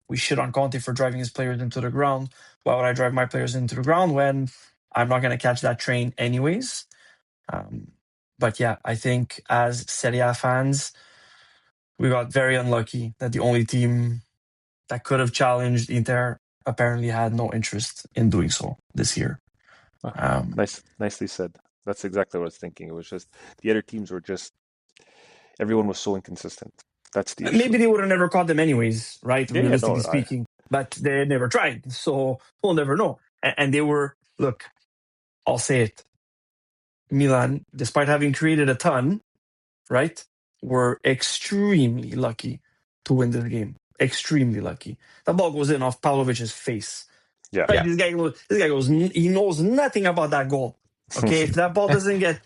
we shit on Conte for driving his players into the ground. Why would I drive my players into the ground when I'm not going to catch that train anyways? But yeah, I think as Serie A fans, we got very unlucky that the only team that could have challenged Inter apparently had no interest in doing so this year. Nicely said. That's exactly what I was thinking. It was just the other teams were just everyone was so inconsistent. That's the issue. Maybe they would have never caught them anyways, right? Yeah, Realistically speaking, but they never tried, so we'll never know. And they were, look, I'll say it. Milan, despite having created a ton, right, were extremely lucky to win this game. Extremely lucky. The ball goes in off Pavlovic's face. Yeah. Right? This guy goes. He knows nothing about that goal. Okay, if that ball doesn't get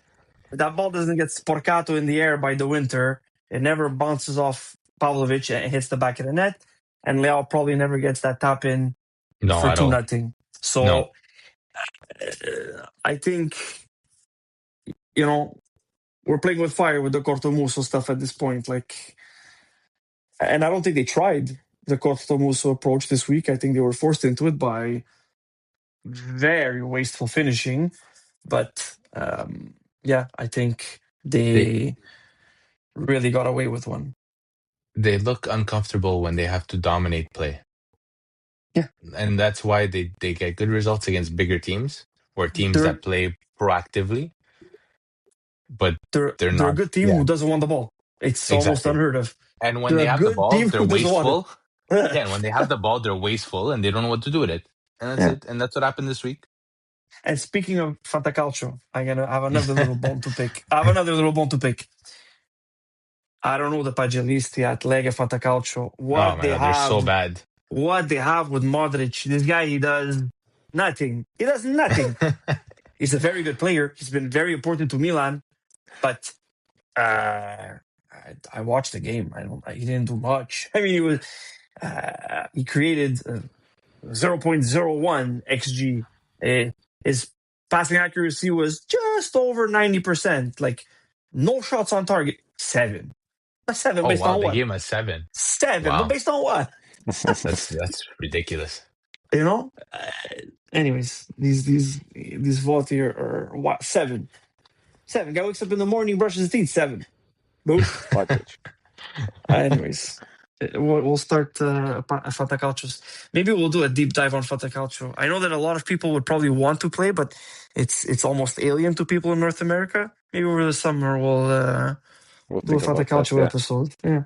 sporcato in the air by the winter, it never bounces off Pavlovic and hits the back of the net. And Leao probably never gets that tap in for 2-0. So I think, we're playing with fire with the Cortomuso stuff at this point. And I don't think they tried the Cortomuso approach this week. I think they were forced into it by very wasteful finishing. But I think they really got away with one. They look uncomfortable when they have to dominate play. Yeah. And that's why they get good results against bigger teams or teams that play proactively. But they're not a good team who doesn't want the ball. It's almost unheard of. And when they have the ball, they're wasteful. Yeah, and when they have the ball, they're wasteful and they don't know what to do with it. And that's it. And that's what happened this week. And speaking of Fantacalcio, I'm going to have another little bone to pick. I don't know the pagelisti at Lega Fantacalcio. They're so bad. What they have with Modric. This guy, he does nothing. He's a very good player. He's been very important to Milan. But I watched the game. He didn't do much. I mean, he created 0.01 xG. His passing accuracy was just over 90%. No shots on target. 7. A 7 based on what? They gave him a 7. 7, but based on what? That's ridiculous. Anyways, these voti are what? 7. 7. Guy wakes up in the morning, brushes his teeth. 7. Boom. Anyways, we'll start Fantacalcios. Maybe we'll do a deep dive on Fantacalcio. I know that a lot of people would probably want to play, but it's almost alien to people in North America. Maybe over the summer we'll do a Fantacalcio episode. Yeah.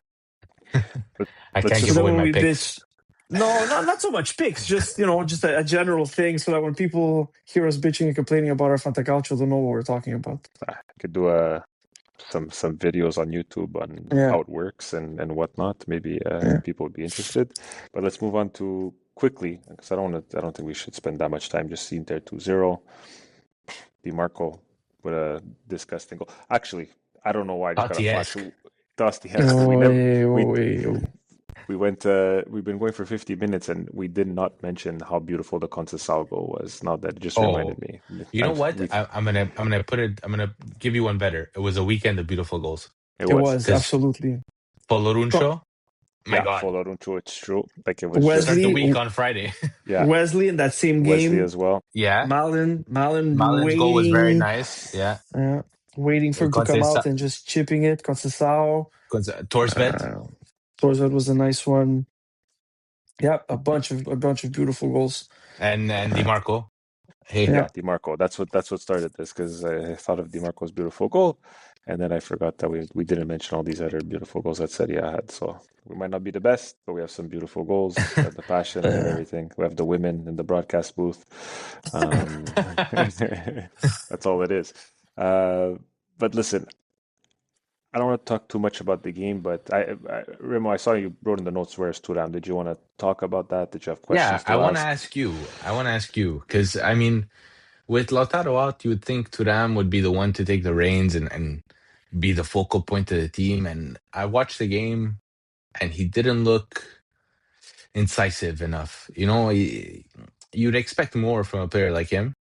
I can't give away my picks. No, not so much picks. Just just a general thing, so that when people hear us bitching and complaining about our Fantacalcio, they'll know what we're talking about. I could do some videos on YouTube on how it works and whatnot. Maybe people would be interested. But let's move on to quickly, because I don't think we should spend that much time just seeing there 2-0. Di Marco with a disgusting goal. Actually, I don't know why I just got a flash. We've been going for 50 minutes and we did not mention how beautiful the Conceição goal was. Now that just reminded me. You know what? I'm gonna give you one better. It was a weekend of beautiful goals. It was absolutely. Poloruncho. My God. Poloruncho, it's true. It was Wesley, start the week on Friday. Yeah. Wesley in that same game. Wesley as well. Yeah. Malin's goal was very nice. Yeah. Waiting for him to come out and just chipping it. Conceição. Torsved. Torsved was a nice one. Yeah, a bunch of beautiful goals. And Di Marco. Hey. Yeah, Di Marco. That's what started this, because I thought of Di Marco's beautiful goal, and then I forgot that we didn't mention all these other beautiful goals that Serie A had. So we might not be the best, but we have some beautiful goals. We have the passion and everything. We have the women in the broadcast booth. That's all it is. But listen, I don't want to talk too much about the game, but Remo, I saw you wrote in the notes where's Thuram. Did you want to talk about that? Did you have questions? Yeah, I want to ask you, because I mean, with Lautaro out, you would think Thuram would be the one to take the reins and be the focal point of the team. And I watched the game, and he didn't look incisive enough. You'd expect more from a player like him,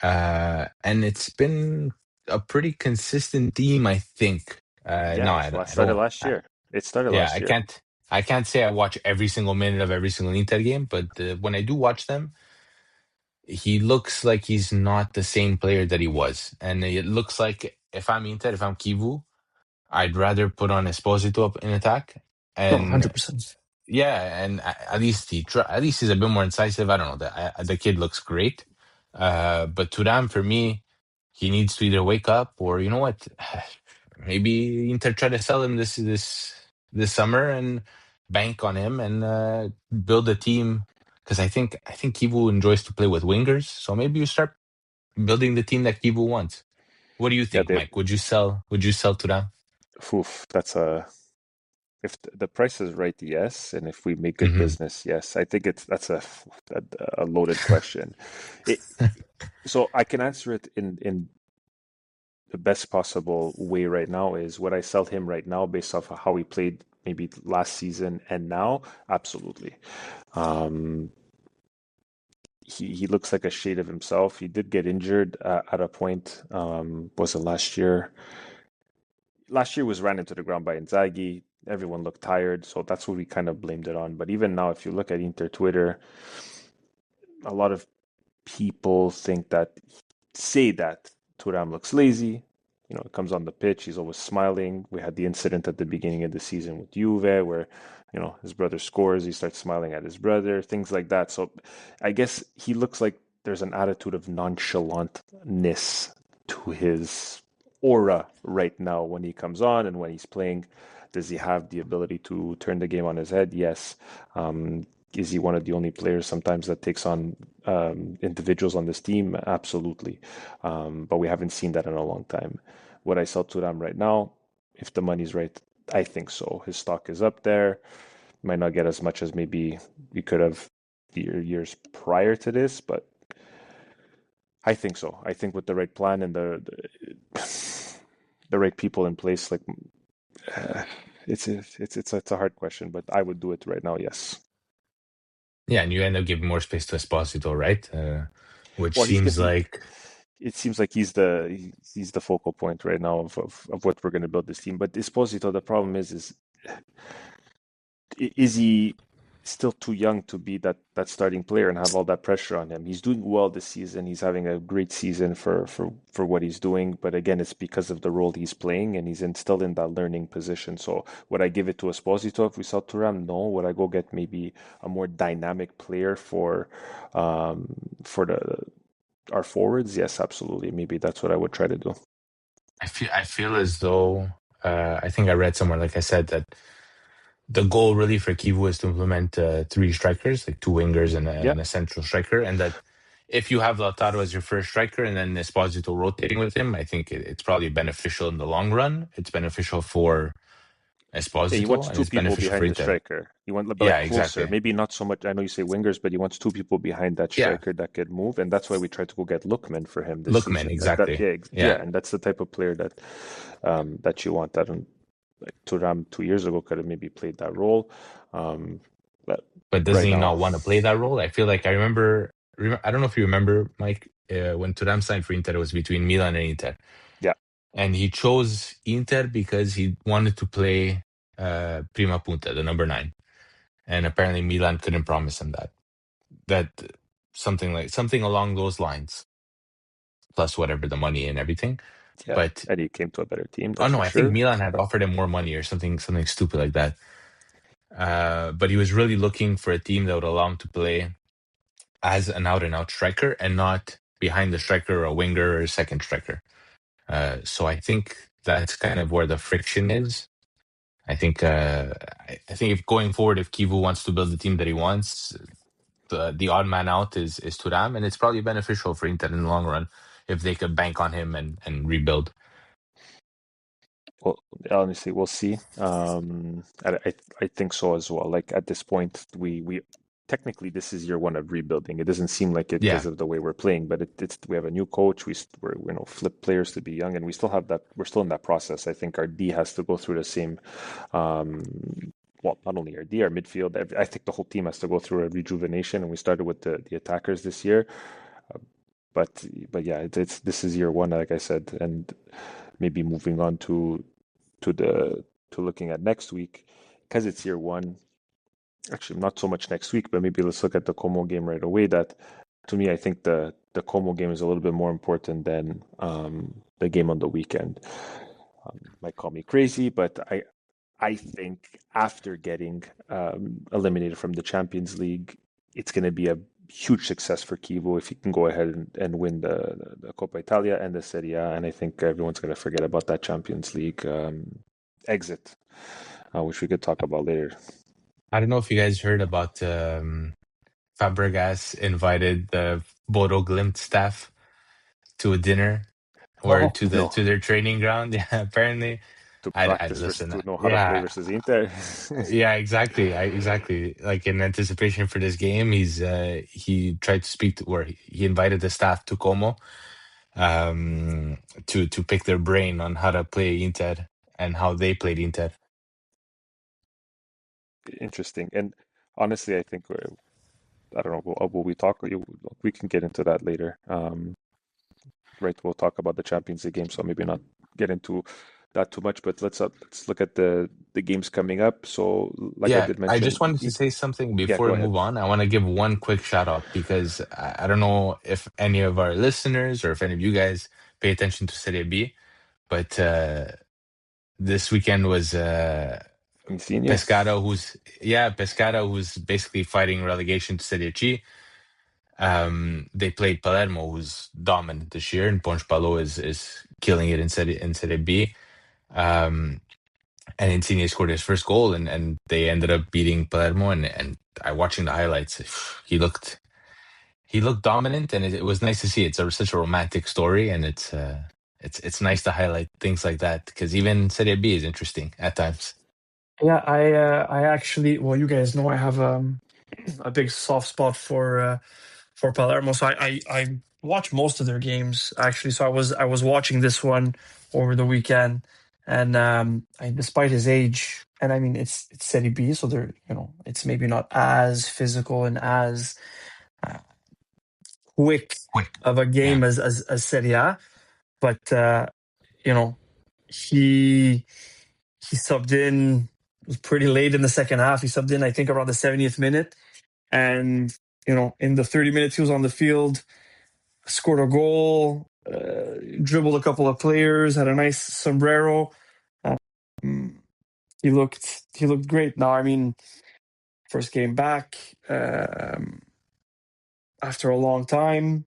and it's been a pretty consistent theme, I think. It started last year. I can't say I watch every single minute of every single Inter game, but when I do watch them, he looks like he's not the same player that he was. And it looks like if I'm Inter, if I'm Kivu, I'd rather put on Esposito up in attack. No, And 100%. yeah, and at least at least he's a bit more incisive. I don't know. The kid looks great. But Thuram, for me, he needs to either wake up or you know what? Maybe Inter try to sell him this summer and bank on him and build a team because I think Kivu enjoys to play with wingers. So maybe you start building the team that Kivu wants. What do you Yeah, think, Mike? Would you sell Thuram? that's a if the price is right, yes, and if we make good Hmm. business, yes. I think that's a loaded question. It, so I can answer it in the best possible way right now is would I sell him right now based off of how he played maybe last season and now? Absolutely. Um, he looks like a shade of himself. He did get injured at a point. Was it last year? Last year was ran into the ground by Inzaghi. Everyone looked tired, so that's what we kind of blamed it on. But even now, if you look at Inter Twitter, a lot of people say that Thuram looks lazy. You know, it comes on the pitch, he's always smiling. We had the incident at the beginning of the season with Juve where, you know, his brother scores, he starts smiling at his brother, things like that. So I guess he looks like there's an attitude of nonchalantness to his aura right now when he comes on and when he's playing. Does he have the ability to turn the game on his head? Yes. Is he one of the only players sometimes that takes on individuals on this team? Absolutely. But we haven't seen that in a long time. Would I sell Turam right now? If the money's right, I think so. His stock is up there. Might not get as much as maybe we could have years prior to this, but I think so. I think with the right plan and the right people in place, like uh, it's a hard question, but I would do it right now. Yes. Yeah, and you end up giving more space to Esposito, right? Which Well, seems like it seems like he's the focal point right now of what we're going to build this team. But Esposito, the problem is he still too young to be that starting player and have all that pressure on him? He's doing well this season. He's having a great season for what he's doing. But again, it's because of the role he's playing, and still in that learning position. So would I give it to Esposito if we sell Thuram? No. Would I go get maybe a more dynamic player for our forwards? Yes, absolutely. Maybe that's what I would try to do. I feel as though I think I read somewhere, like I said, that the goal really for Kivu is to implement three strikers, like two wingers and Yeah. and a central striker, and that if you have Lautaro as your first striker and then Esposito rotating with him, I think it's probably beneficial in the long run. It's beneficial for Yeah, he Esposito wants and two it's people beneficial for behind the Inter. striker. You want Yeah, like closer, exactly. maybe not so much. I know you say wingers, but he wants two people behind that Yeah, striker that could move, and that's why we tried to go get Lookman for him this Lookman, season. That exactly. yeah, yeah, Yeah, and that's the type of player that you want. That like Thuram 2 years ago could have maybe played that role, um, but but doesn't right he now, not want to play that role? I feel like I remember. I don't know if you remember, Mike, when Thuram signed for Inter, it was between Milan and Inter. yeah, And he chose Inter because he wanted to play prima punta, the number 9. And apparently Milan couldn't promise him that. That something along those lines, plus whatever the money and everything. yeah, But and he came to a better team, oh that's no, for I think sure. Milan had offered him more money or something stupid like that. But he was really looking for a team that would allow him to play as an out and out striker and not behind the striker or a winger or a second striker. So I think that's kind of where the friction is. I think I think if going forward, if Kivu wants to build the team that he wants, the odd man out is Thuram, and it's probably beneficial for Inter in the long run if they could bank on him and rebuild. Well, honestly, we'll see. I think so as well. Like at this point, we technically this is year one of rebuilding. It doesn't seem like it because Yeah, of the way we're playing, but it's we have a new coach. We're flip players to be young, and we still have that. We're still in that process. I think our D has to go through the same. Um, well, not only our D, our midfield. I think the whole team has to go through a rejuvenation, and we started with the attackers this year. Uh, but yeah, it's this is year one, like I said, and maybe moving on to the to looking at next week because it's year one. Actually, not so much next week, but maybe let's look at the Como game right away. That to me, I think the Como game is a little bit more important than the game on the weekend. Might call me crazy, but I think after getting eliminated from the Champions League, it's going to be a huge success for Kivo if he can go ahead and win the Coppa Italia and the Serie A. And I think everyone's going to forget about that Champions League exit, which we could talk about later. I don't know if you guys heard about Fabregas invited the Bodo Glimt staff to a dinner or Oh, to No, their training ground. Yeah, apparently. to I practice versus listen. to know how to play Yeah, versus Inter. yeah, exactly. Exactly. Like in anticipation for this game, he tried to speak to, or he invited the staff to Como, to pick their brain on how to play Inter and how they played Inter. Interesting. And honestly, I think I don't know. Will we talk? We can get into that later. Right, we'll talk about the Champions League game, so maybe not get into that too much. But let's look at the games coming up. So, like I Yeah, did I mention, just wanted to say something yeah, before go we ahead. move on. I want to give one quick shout out because I don't know if any of our listeners or if any of you guys pay attention to Serie B, but this weekend was Insigne. Pescara, who's basically fighting relegation to Serie C. They played Palermo, who's dominant this year, and Ponchpalo is killing it in Serie B. And Insigne scored his first goal, and they ended up beating Palermo. And I watching the highlights, he looked dominant, and it was nice to see. It's such a romantic story, and it's nice to highlight things like that because even Serie B is interesting at times. yeah. I actually, well, you guys know I have a big soft spot for Palermo, so I watch most of their games actually. So I was watching this one over the weekend, and despite his age, and I mean it's Serie B, so they're it's maybe not as physical and as quick Quick, of a yeah, game as Serie A, but you know he subbed in. It was pretty late in the second half. He subbed in, I think, around the 70th minute, and in the 30 minutes he was on the field, scored a goal, dribbled a couple of players, had a nice sombrero. Um, he looked great. Now, I mean, first game back after a long time,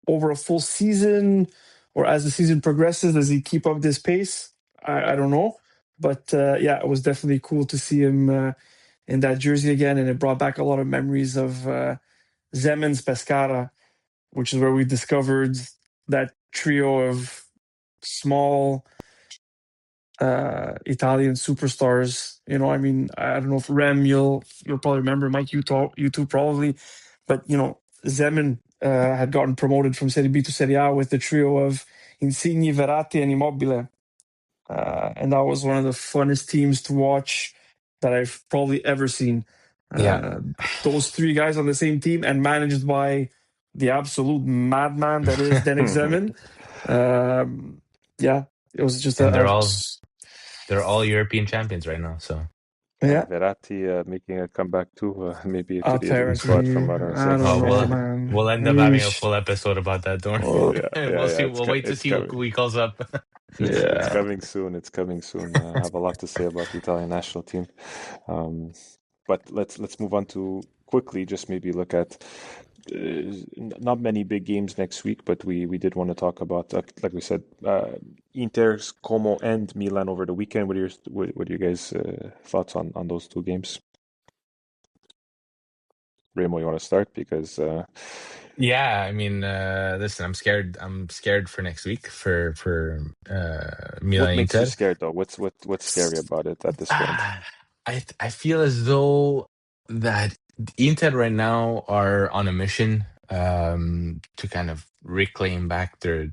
over a full season, or as the season progresses, does he keep up this pace? I don't know, but yeah, it was definitely cool to see him in that jersey again, and it brought back a lot of memories of Zeman's Pescara, which is where we discovered that trio of small Italian superstars. I mean, I don't know if Rem, you'll probably remember. Mike, you too probably, but Zeman had gotten promoted from Serie B to Serie A with the trio of Insigne, Verratti, and Immobile, and that was one of the funnest teams to watch that I've probably ever seen. yeah. Uh, those three guys on the same team and managed by the absolute madman that is Denik Zeman. Yeah, it was just And they're all European champions right now. So yeah. Verratti making a comeback too, maybe to the Italy squad Apparently, from what I was I don't oh, know, saying. man. we'll end up having a Yeesh. full episode about that. Don't Oh, Yeah, worry. yeah, We'll yeah. see. We'll wait to It's see coming. who he calls up. It's yeah. coming soon. It's coming soon. I have a lot to say about the Italian national team. Um, but let's move on to quickly. Just maybe look at not many big games next week, but we did want to talk about, like we said, Inter's Como and Milan over the weekend. What are your guys' thoughts on those two games? Remo, you want to start because Yeah, I mean, listen, I'm scared. I'm scared for next week for what Milan makes you Inter. scared though? What's scary about it at this point? I feel as though that Inter right now are on a mission to kind of reclaim back their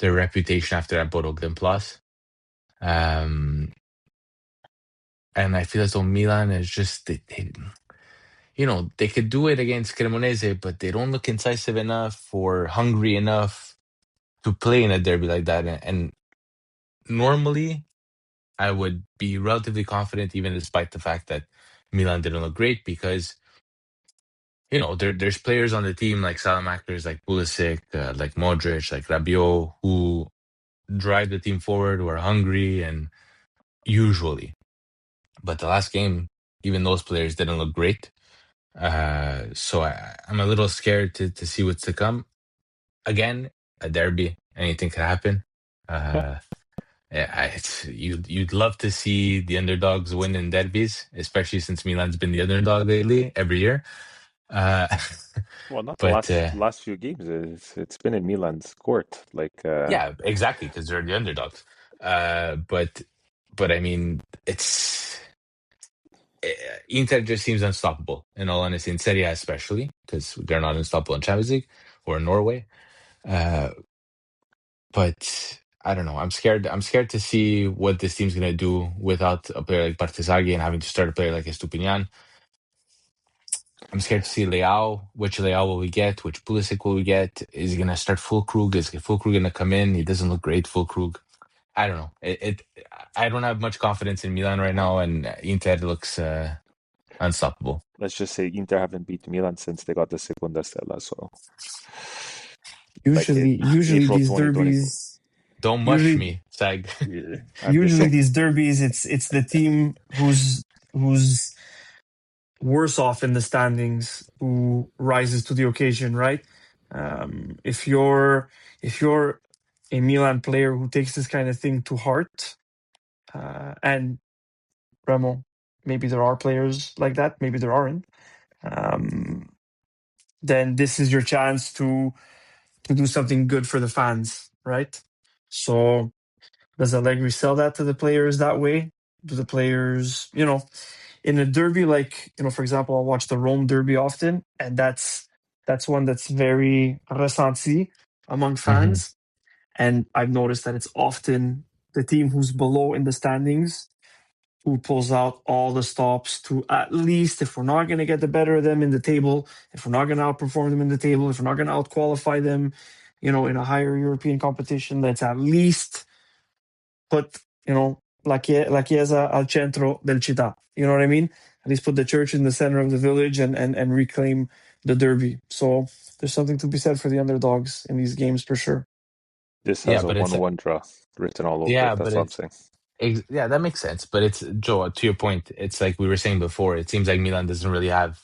reputation after that Bodo Glimt loss. And I feel as though Milan is just they could do it against Cremonese, but they don't look incisive enough or hungry enough to play in a derby like that. And normally, I would be relatively confident, even despite the fact that Milan didn't look great, because there's players on the team like Salamakers, like Pulisic, like Modric, like Rabiot, who drive the team forward, who are hungry, and usually. But the last game, even those players didn't look great. So I'm a little scared to see what's to come. Again, a derby, anything could happen. You'd love to see the underdogs win in derbies, especially since Milan's been the underdog lately every year. Uh, Well, not the but last few games. It's been in Milan's court. yeah, exactly, because they're the underdogs. But I mean, Inter just seems unstoppable. In all honesty, in Serie A especially, because they're not unstoppable in Champions League or in Norway. But I don't know. I'm scared. I'm scared to see what this team's gonna do without a player like Bartesaghi and having to start a player like Estupinian. I'm scared to see Leao. Which Leao will we get? Which Pulisic will we get? Is he gonna start Fulkrug? Is Fulkrug gonna come in? He doesn't look great, Fulkrug. I don't know. I don't have much confidence in Milan right now, and Inter looks unstoppable. let's just say Inter haven't beat Milan since they got the Seconda Stella. So Usually April these 2024. derbies, Don't mush usually me, Sag. Yeah, I'm just usually saying. these derbies, it's the team who's worse off in the standings who rises to the occasion, right? If you're a Milan player who takes this kind of thing to heart, and Remo, maybe there are players like that, maybe there aren't. Then this is your chance to do something good for the fans, right? So does Allegri sell that to the players that way? Do the players, in a derby, like, for example, I'll watch the Rome derby often, and that's one that's very ressenti among Mhm. fans. And I've noticed that it's often the team who's below in the standings who pulls out all the stops to, at least, if we're not going to get the better of them in the table, if we're not going to outperform them in the table, if we're not going to outqualify them, in a higher European competition, let's at least put, la chiesa al centro del città. You know what I mean? At least put the church in the center of the village and reclaim the derby. So there's something to be said for the underdogs in these games for sure. This Yeah, has a but it's 1-1 draw written all over yeah, it. but That's what I'm it's saying. yeah, that makes sense. But it's Joe, to your point, it's like we were saying before. It seems like Milan doesn't really have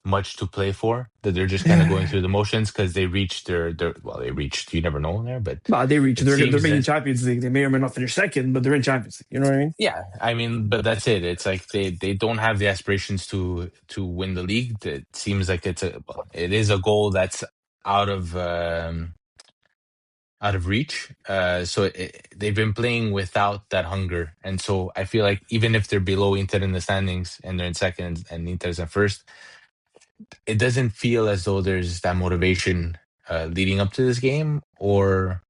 much to play for. That they're just kind of going through the motions because they reached their well, they reached. You never know there, but But they reach. it They're seems making that Champions League. They may or may not finish second, but they're in Champions League. You know what I mean? yeah. I mean, but that's it. It's like they don't have the aspirations to win the league. It seems like it is a goal that's out of um, out of reach. So they've been playing without that hunger, and so I feel like even if they're below Inter in the standings and they're in second and Inter's in first, it doesn't feel as though there's that motivation leading up to this game or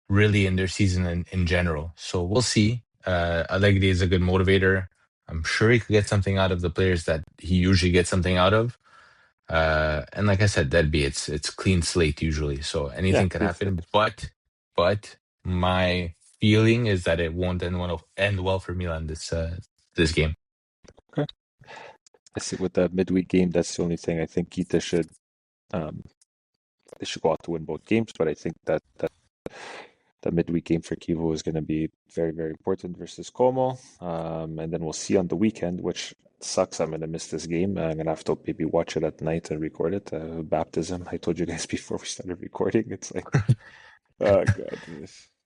really in their season in general. So we'll see. Allegri is a good motivator. I'm sure he could get something out of the players that he usually gets something out of. And like I said, it's clean slate usually, so Yeah, anything could please. happen. But my feeling is that it won't end well for Milan this game. Okay. I see with the midweek game, that's the only thing I think Kita should they should go out to win both games, but I think that the midweek game for Kivo is going to be very, very important versus Como. And then we'll see on the weekend, which sucks. I'm going to miss this game. I'm going to have to maybe watch it at night and record it. Baptism. I told you guys before we started recording. It's like, oh, God.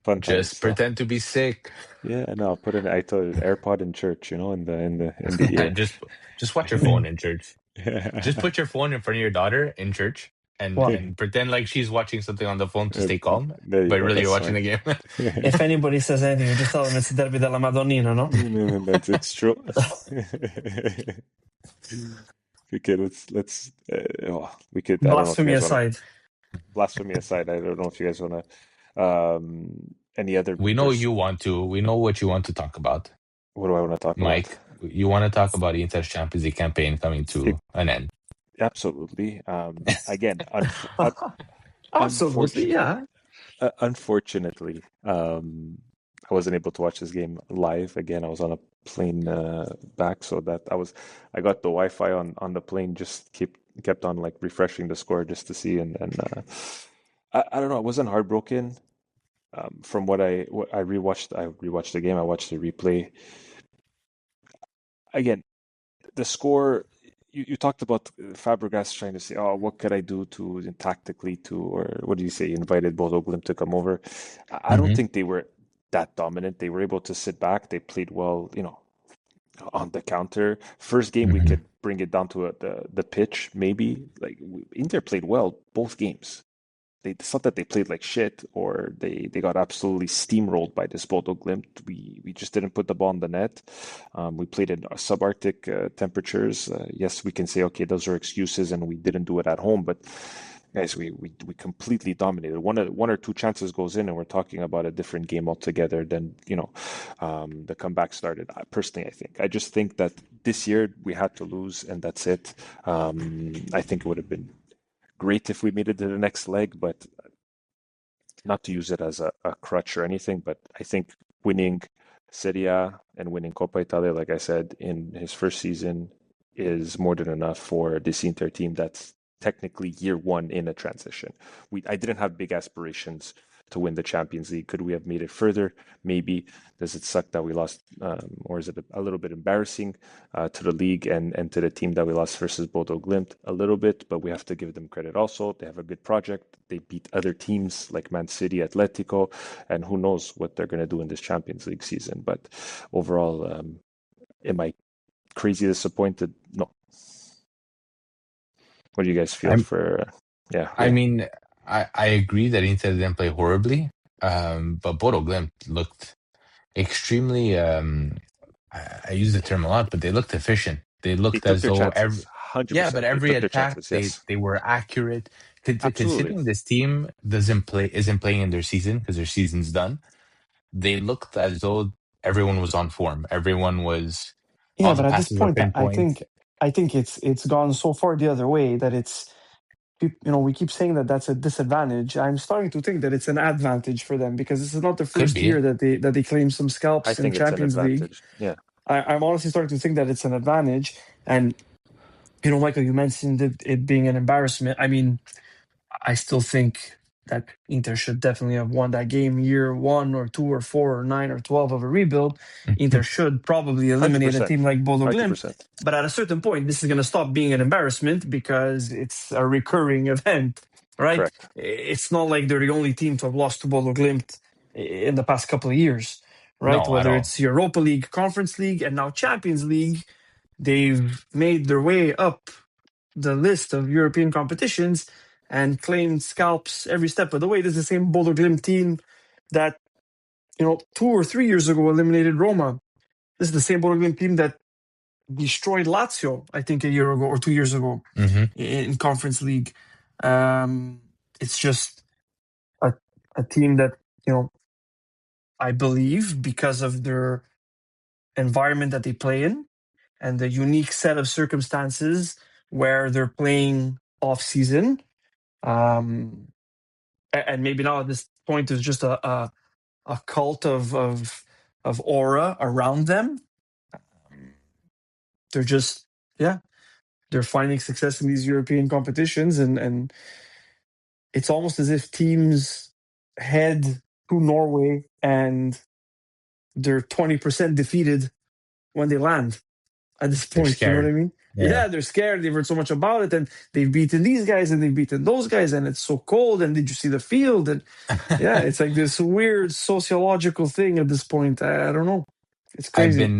Fun times. Just So, pretend to be sick. yeah, no, I'll put I told you, AirPod in church, in the ear. Just watch your phone in church. Just put your phone in front of your daughter in church Well, and pretend like she's watching something on the phone to stay calm, There you but go. really you're That's watching the game. if anybody says anything, you just tell them it's the derby della Madonnina, no? It's true. Okay, let's we could. I don't know if you Blasphemy guys want to. aside, Blasphemy aside, I don't know if you guys want to. Any other? We know you want to. We know what you want to talk about, What do I want to talk about? Mike. You want to talk about Inter's Champions League campaign coming to an end. Absolutely. Again, absolutely, yeah. unfortunately, I wasn't able to watch this game live. Again, I was on a plane back, so that I got the Wi-Fi on the plane. Just keep kept on like refreshing the score just to see, and I don't know. I wasn't heartbroken. From what I rewatched the game. I watched the replay again. The score. You talked about Fabregas trying to say, "Oh, what could I do to tactically to," or what do you say? You invited Bodo Glimt to come over. I don't Hmm. think they were that dominant. They were able to sit back. They played well, on the counter. First game we Hmm. could bring it down to the pitch, maybe. Like Inter played well both games. It's not that they played like shit or they got absolutely steamrolled by this Bodo Glimt. We just didn't put the ball in the net. We played in subarctic temperatures. Yes, we can say okay, those are excuses, and we didn't do it at home. But guys, we completely dominated. One or two chances goes in, and we're talking about a different game altogether. Than the comeback started. I just think that this year we had to lose, and that's it. I think it would have been great if we made it to the next leg, but not to use it as a crutch or anything. But I think winning Serie A and winning Coppa Italia, like I said, in his first season is more than enough for this Inter team that's technically year one in a transition. I didn't have big aspirations to win the Champions League. Could we have made it further? Maybe. Does it suck that we lost, or is it a little bit embarrassing to the league and to the team that we lost versus Bodo Glimt? A little bit, but we have to give them credit also. They have a good project. They beat other teams like Man City, Atletico, and who knows what they're going to do in this Champions League season. But overall, am I crazy disappointed? No. What do you guys feel I'm. for? Yeah, I mean, I agree that Inter didn't play horribly, but Bodo Glimt looked extremely. I use the term a lot, but they looked efficient. They they looked took as their though every chances. 100%. yeah, but They every took their attack chances. Yes, they were accurate. absolutely. Considering this team isn't playing in their season because their season's done, they looked as though everyone was on form. Everyone was Yeah, all the but at this passes were point, pinpoint. I think it's gone so far the other way that we keep saying that that's a disadvantage. I'm starting to think that it's an advantage for them because this is not the Could first be. year that they claim some I scalps in think it's an Champions League. advantage. Yeah, I'm honestly starting to think that it's an advantage. And Michael, you mentioned it being an embarrassment. I mean, I still think that Inter should definitely have won that game year 1 or 2 or 4 or 9 or 12 of a rebuild. Inter should probably eliminate a 100%. team like Bodo Glimt. 100%. But at a certain point, this is going to stop being an embarrassment because it's a recurring event, right? Correct. It's not like they're the only team to have lost to Bodo Glimt in the past couple of years, right? No, at Whether all. it's Europa League, Conference League, and now Champions League, they've made their way up the list of European competitions and claimed scalps every step of the way. This is the same Bodo Glimt team that 2 or 3 years ago eliminated Roma. This is the same Bodo Glimt team that destroyed Lazio, I think, a year ago or 2 years ago Hmm. in Conference League. It's just a, a team that I believe because of their environment that they play in and the unique set of circumstances where they're playing off season. And maybe now at this point there's just a cult of aura around them. They're just they're finding success in these European competitions, and it's almost as if teams head to Norway and they're 20% defeated when they land at this They're point. You know what I scared. mean? Yeah. Yeah, they're scared. They've heard so much about it, and they've beaten these guys and they've beaten those guys, and it's so cold. And did you see the field? And yeah, it's like this weird sociological thing at this point. I don't know. It's crazy.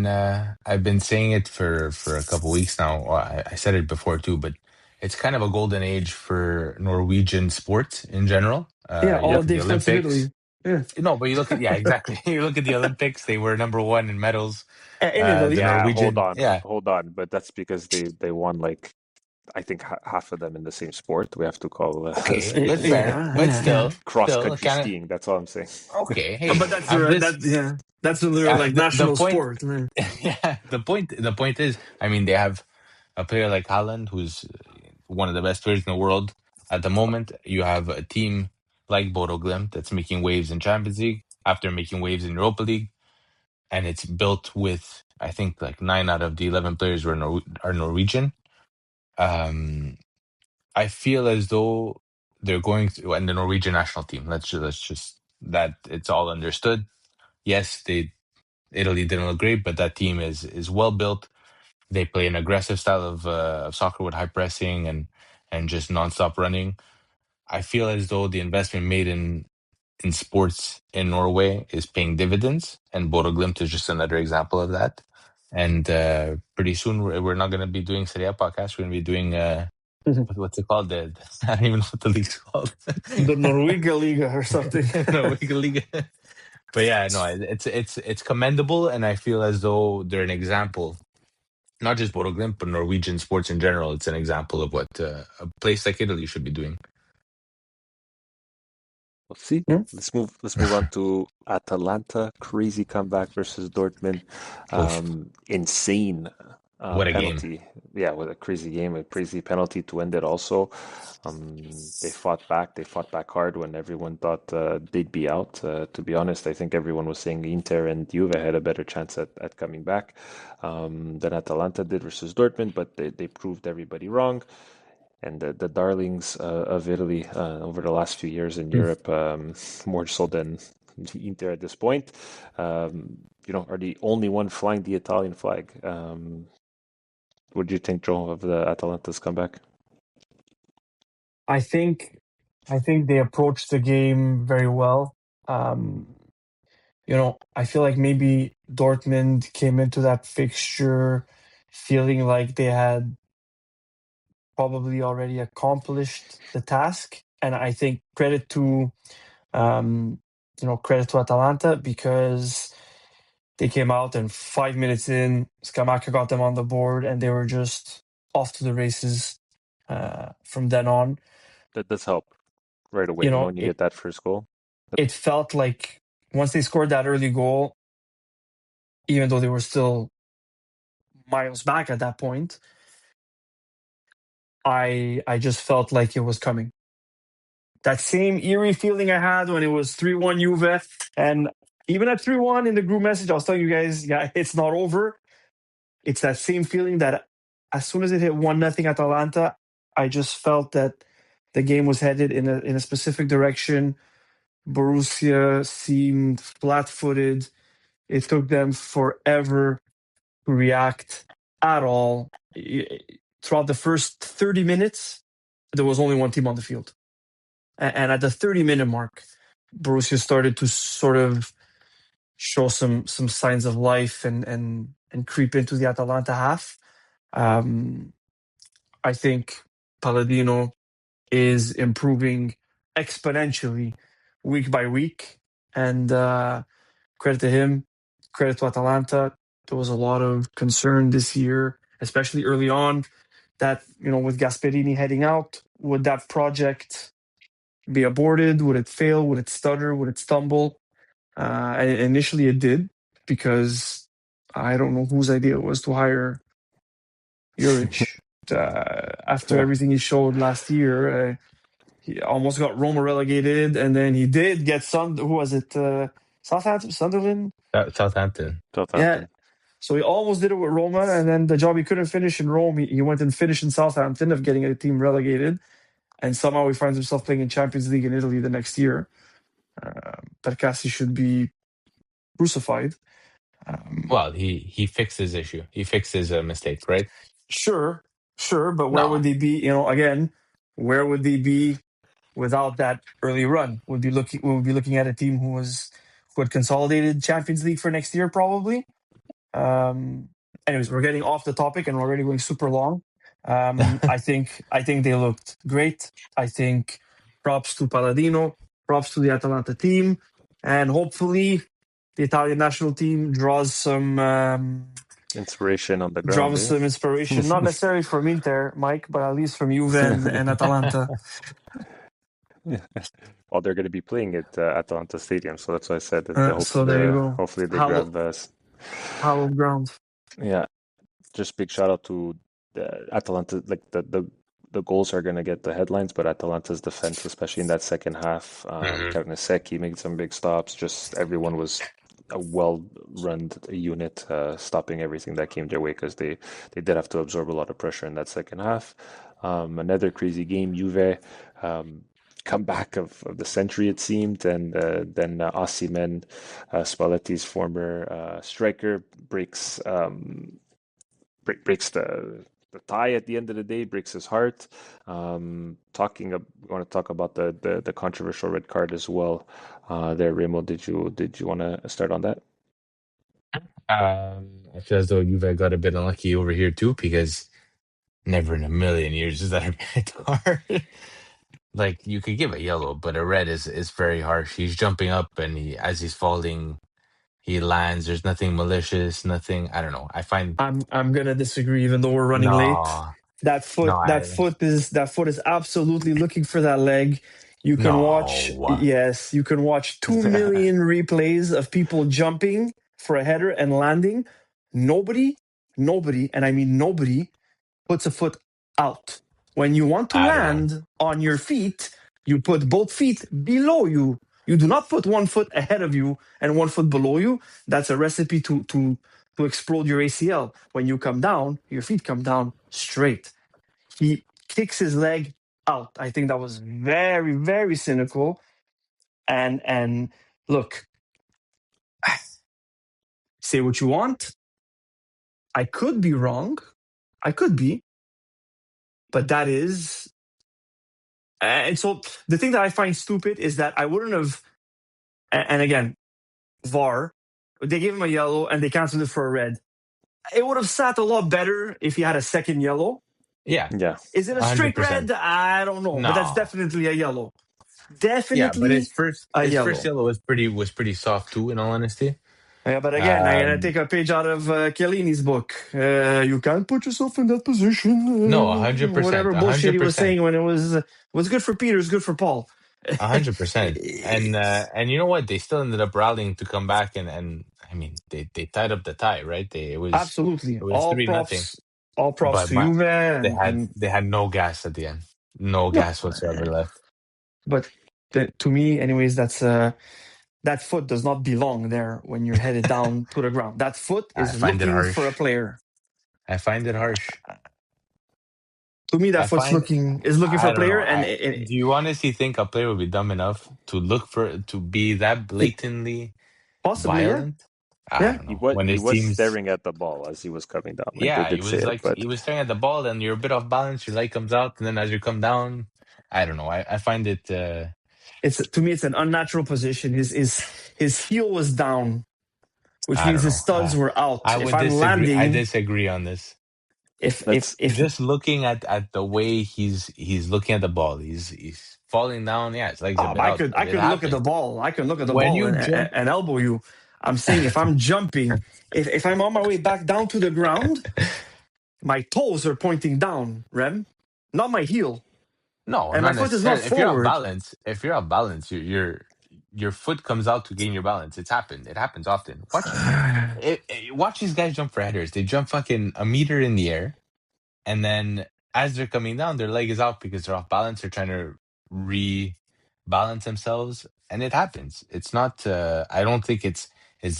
I've been saying it for a couple weeks now. Well, I said it before too, but it's kind of a golden age for Norwegian sports in general. Yeah, You all Yep. look of at the the expensive Olympics. Italy. Yeah, No, but you look at, yeah, exactly. You look at the Olympics, they were number one in medals. in The Italy. Yeah, hold Norwegian, on. yeah, Hold on. But that's because they won like I think half of them in the same sport. We have to call okay, but fair, Yeah, but yeah, yeah. cross still country kind skiing. That's all I'm saying. of okay. But Hey, that's I'm their just that's their like the national point. sport. Man. Yeah, the point is, I mean, they have a player like Haaland, who's one of the best players in the world at the moment. You have a team like Bodo Glimt that's making waves in Champions League after making waves in Europa League, and it's built with I think like 9 out of the 11 players are Norwegian. Um, I feel as though they're going to, and the Norwegian national team. Let's just that it's all understood. Yes, Italy didn't look great, but that team is well built. They play an aggressive style of soccer with high pressing and just nonstop running. I feel as though the investment made in sports in Norway is paying dividends, and Bodo Glimt is just another example of that. And pretty soon we're not going to be doing Serie A podcast. We're going to be doing what's it called? I don't even know what the league's called. The Norwegian Liga or something. Norwegian League. But yeah, no, it's commendable, and I feel as though they're an example, not just Bodo Glimt, but Norwegian sports in general. It's an example of what a place like Italy should be doing. Let's see. Yeah. Let's move on to Atalanta. Crazy comeback versus Dortmund. Insane What a game. penalty. Yeah, with a crazy game, a crazy penalty to end it also. They fought back. They fought back hard when everyone thought they'd be out. To be honest, I think everyone was saying Inter and Juve had a better chance at coming back than Atalanta did versus Dortmund, but they proved everybody wrong. And the darlings of Italy over the last few years in Europe, more so than Inter at this point, are the only one flying the Italian flag. What do you think, Joe, of the Atalanta's comeback? I think they approached the game very well. I feel like maybe Dortmund came into that fixture feeling like they had probably already accomplished the task, and I think credit to Atalanta, because they came out and 5 minutes in, Scamacca got them on the board, and they were just off to the races from then on. That does help right away when you get that first goal. It felt like once they scored that early goal, even though they were still miles back at that point, I just felt like it was coming. That same eerie feeling I had when it was 3-1 Juve, and even at 3-1 in the group message, I was telling you guys, yeah, it's not over. It's that same feeling that as soon as it hit 1-0 Atalanta, I just felt that the game was headed in a specific direction. Borussia seemed flat-footed. It took them forever to react at all. Throughout the first 30 minutes, there was only one team on the field. And at the 30-minute mark, Borussia started to sort of show some signs of life and creep into the Atalanta half. I think Palladino is improving exponentially week by week, and credit to him, credit to Atalanta. There was a lot of concern this year, especially early on, that with Gasperini heading out, would that project be aborted? Would it fail? Would it stutter? Would it stumble? And initially it did, because I don't know whose idea it was to hire Juric. After everything he showed last year, he almost got Roma relegated, and then he did get who was it? Southampton? Sunderland? Southampton. Yeah. So he almost did it with Roma, and then the job he couldn't finish in Rome, he went and finished in Southampton of getting a team relegated, and somehow he finds himself playing in Champions League in Italy the next year. Percassi should be crucified. Well, he fixed his issue. He fixed his mistake, right? Sure, but where would they be? Again, where would they be without that early run? We would be looking at a team who had consolidated Champions League for next year, probably. Anyways, we're getting off the topic and we're already going super long. I think they looked great. I think props to Palladino, props to the Atalanta team, and hopefully the Italian national team draws some inspiration on the ground. Some inspiration, not necessarily from Inter, Mike, but at least from Juve and Atalanta. Well, they're going to be playing at Atalanta Stadium, so that's why I said that. There you go. Hopefully they grab us. Hallowed ground. Yeah, just big shout out to Atalanta. Like the goals are going to get the headlines, but Atalanta's defense, especially in that second half, Carnesecchi made some big stops. Just everyone was a well-run unit, stopping everything that came their way, because they did have to absorb a lot of pressure in that second half. Another crazy game. Juve, comeback of the century, it seemed, and then Osimhen, Spalletti's former striker, breaks the tie at the end of the day, breaks his heart. Want to talk about the controversial red card as well. There, Remo, did you want to start on that? I feel as though Juve got a bit unlucky over here too, because never in a million years is that a red card. Like, you could give a yellow, but a red is very harsh. He's jumping up, and as he's falling, he lands. There's nothing malicious, nothing. I don't know. I find I'm gonna disagree, even though we're running late. no, That no, foot that foot is absolutely looking for that leg. You can watch, no. yes, you can watch 2 million replays of people jumping for a header and landing. Nobody, and I mean nobody, puts a foot out. When you want to I don't know. land on your feet, you put both feet below you. You do not put one foot ahead of you and one foot below you. That's a recipe to explode your ACL. When you come down, your feet come down straight. He kicks his leg out. I think that was very, very cynical. And look, say what you want. I could be wrong. I could be, but that is. And so the thing that I find stupid is that I wouldn't have. And again, VAR, they gave him a yellow and they canceled it for a red. It would have sat a lot better if he had a second yellow. Yeah, Yeah. Is it a straight 100%. red? I don't know, but that's No. definitely a yellow. Yeah, but Definitely a his first yellow. yellow was pretty soft too, in all honesty. Yeah, but again, I'm gonna Um, take a page out of Chiellini's book. You can't put yourself in that position. no, 100%, Whatever bullshit he was 100%. saying when it was good for Peter, it's good for Paul. 100%. And you know what? They still ended up rallying to come back, and I mean, they tied up the tie, right? Absolutely, It was 3-0. all props But to Juve, and they had no gas at the end. No no, gas whatsoever left. but to me, anyways, that foot does not belong there when you're headed down to the ground. That foot I is find it looking for a harsh. player. I find it harsh. To me, that I foot's find looking for I a don't player, know. and Do you honestly think a player would be dumb enough to be that blatantly possibly, yeah, violent? I yeah. don't He know. was When he his was team's staring at the ball as he was coming down. Like they Yeah, did say it, he but was staring at the ball, and you're a bit off balance. Your leg comes out, and then as you come down, I don't know. I find it. It's to me, it's an unnatural position. His heel was down, which I means don't his know. studs were out. I If would I'm disagree. I landing, disagree on this. if Just looking at the way he's looking at the ball, he's falling down. Yeah, his legs a bit out, I but it could look at the happened. ball. I can look at the When ball you and, jump, and elbow you. I'm saying if I'm jumping, if I'm on my way back down to the ground, my toes are pointing down, Rem, not my heel, no, and my not foot is not necessarily. If you're off forward. balance, your foot comes out to gain your balance. It's happened. It happens often. Watch these guys jump for headers. They jump fucking a meter in the air, and then as they're coming down, their leg is out because they're off balance. They're trying to rebalance themselves, and it happens. It's not. I don't think it's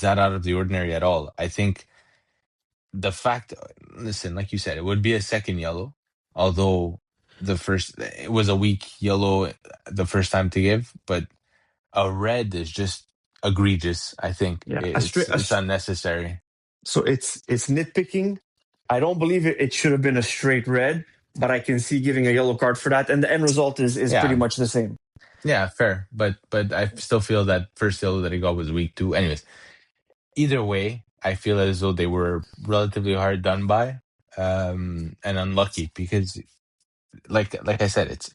that out of the ordinary at all. I think the fact, listen, like you said, it would be a second yellow, although it was a weak yellow the first time to give, but a red is just egregious. I think Yeah, it's unnecessary. so it's nitpicking. I don't believe it should have been a straight red, but I can see giving a yellow card for that, and the end result is pretty Yeah, much the same. yeah, fair, but I still feel that first yellow that he got was weak too. Anyways, either way, I feel as though they were relatively hard done by, and unlucky because, like I said, it's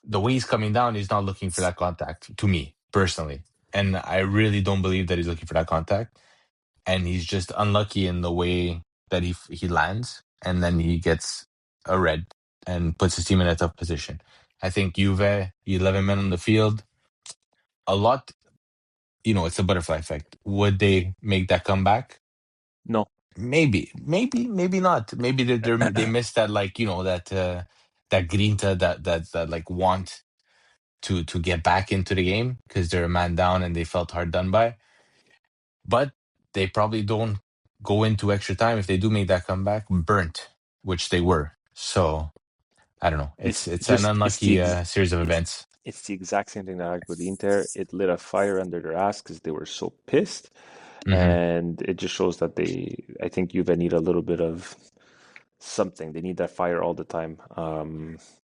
the way he's coming down. He's not looking for that contact, to me personally, and I really don't believe that he's looking for that contact. And he's just unlucky in the way that he lands, and then he gets a red and puts his team in a tough position. I think Juve, 11 men on the field, a lot. It's a butterfly effect. Would they make that comeback? no. Maybe not. Maybe they missed that, like, that grinta, that like want to get back into the game because they're a man down and they felt hard done by. But they probably don't go into extra time if they do make that comeback burnt, which they were. So I don't know. It's It's an just unlucky series of events. it's the exact same thing that happened with Inter. It lit a fire under their ass because they were so pissed, Hmm. and it just shows that I think Juve need a little bit of something. They need that fire all the time,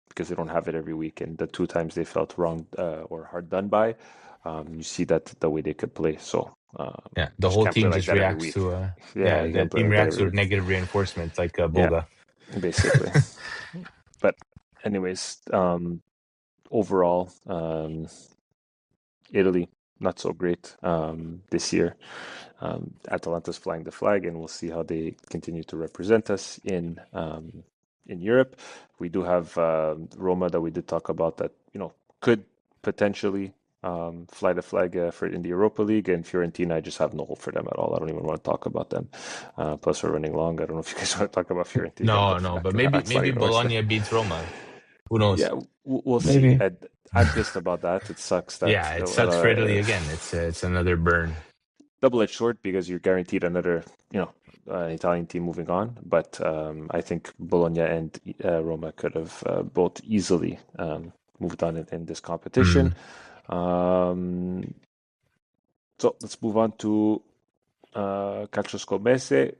because they don't have it every week. And the two times they felt wrong or hard done by, you see that the way they could play. So Yeah, the just whole can't play team like just that every reacts week. to Yeah, you the can't play team like that reacts every to week. negative reinforcement like Yeah, Boga. basically. But anyways, overall, Italy not so great this year. Atalanta's flying the flag, and we'll see how they continue to represent us in Europe. We do have Roma that we did talk about that could potentially fly the flag for in the Europa League, and Fiorentina. I just have no hope for them at all. I don't even want to talk about them. Plus, we're running long. I don't know if you guys want to talk about Fiorentina, No, but but that's not maybe even our Bologna beats Roma. Who knows? Yeah, we'll see. Maybe. I'm pissed about that. It sucks that Yeah, it sucks for Italy again. It's another burn. double-edged sword because you're guaranteed another, Italian team moving on. But I think Bologna and Roma could have both easily moved on in this competition. Um, so let's move on to calcio scommesse.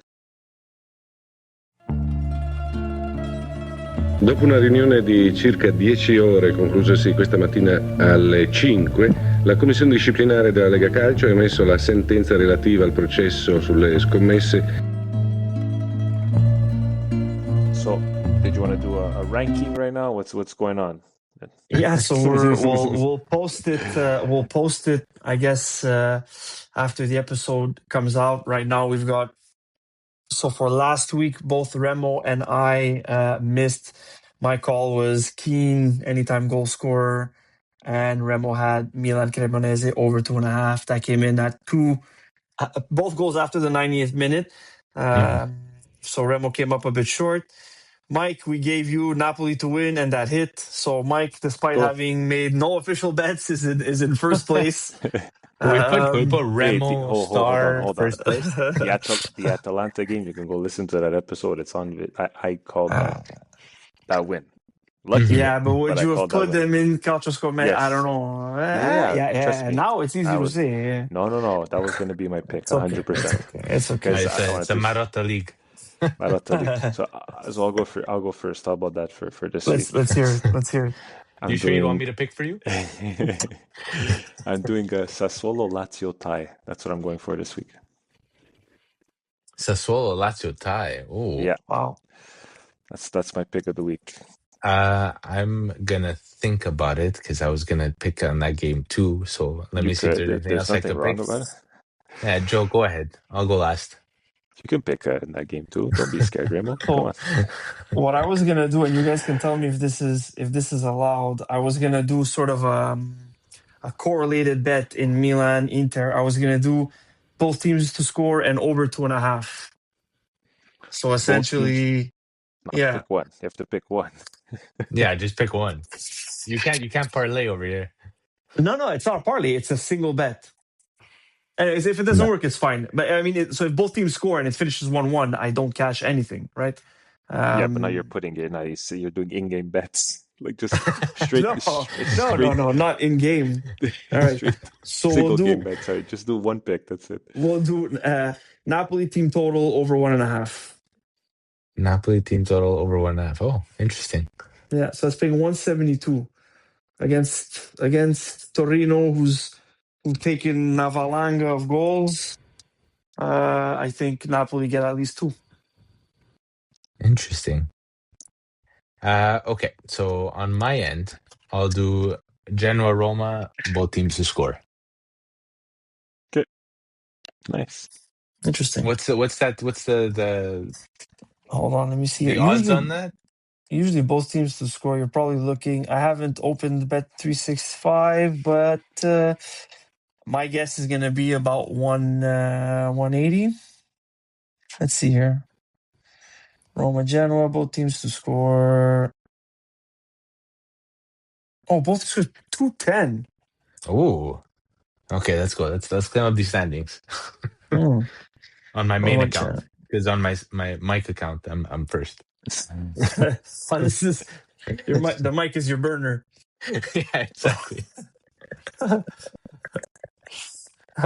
Dopo una riunione di circa 10 ore conclusasi questa mattina alle 5, la commissione disciplinare della Lega Calcio ha emesso la sentenza relativa al processo sulle scommesse. So, did you want to do a ranking right now? What's going on? Yeah, so we'll post it. We'll post it, I guess, after the episode comes out. Right now, we've got. So for last week, both Remo and I missed. My call was Keane, anytime goal scorer, and Remo had Milan Cremonese over 2.5. That came in at two. Both goals after the 90th minute. So Remo came up a bit short. Mike, we gave you Napoli to win, and that hit. So Mike, despite having made no official bets, is in first place. Can we put Remo hold on. first place? The Atalanta game, you can go listen to that episode. It's on. I called that win. Lucky Yeah, win, but would I you have called that put win. them in Calcio Scommesse? Yes. I don't know. Yeah, trust me. Now it's easy to say. Yeah. No. That was going to be my pick, It's okay. 100%. It's okay. It's a Marotta league. Marotta League. So I'll go first. How about that for this week? Let's hear it. Let's hear it. You sure you don't want me to pick for you? I'm doing a Sassuolo Lazio tie. That's what I'm going for this week. Sassuolo Lazio tie. Oh, Yeah. Wow. That's my pick of the week. I'm gonna think about it because I was gonna pick on that game too. So let me see if there's anything else I could pick. About it. Yeah, Joe, go ahead. I'll go last. You can pick in that game too. Don't be scared, Remo. Come on. What I was gonna do, and you guys can tell me if this is allowed. I was gonna do sort of a correlated bet in Milan Inter. I was gonna do both teams to score and over 2.5. So essentially, Pick one. You have to pick one. Yeah, just pick one. You can't parlay over here. No, it's not a parlay. It's a single bet. Anyways, if it doesn't work, it's fine. But I mean, so if both teams score and it finishes 1-1, I don't cash anything, right? Yeah, but now you're putting it. Now you're doing in-game bets, like just straight. No, not in-game. All right. So single game bet. Sorry, just do one pick. That's it. We'll do Napoli team total over 1.5. Napoli team total over 1.5. Oh, interesting. Yeah, so it's paying 172 against Torino, who've taken Navalanga of goals. I think Napoli get at least 2. Interesting. Okay, so on my end, I'll do Genoa Roma, both teams to score. Okay. Nice. Interesting. What's the Hold on, let me see. the odds on that? Usually both teams to score, you're probably looking. I haven't opened Bet365, but my guess is going to be about 180. Let's see here. Roma Genoa, both teams to score. Oh, both to score 210. Oh, okay, let's go. Let's clean up these standings Mm. on my main account, because on my Mike account, I'm first. This is The mic is your burner. Yeah, exactly. All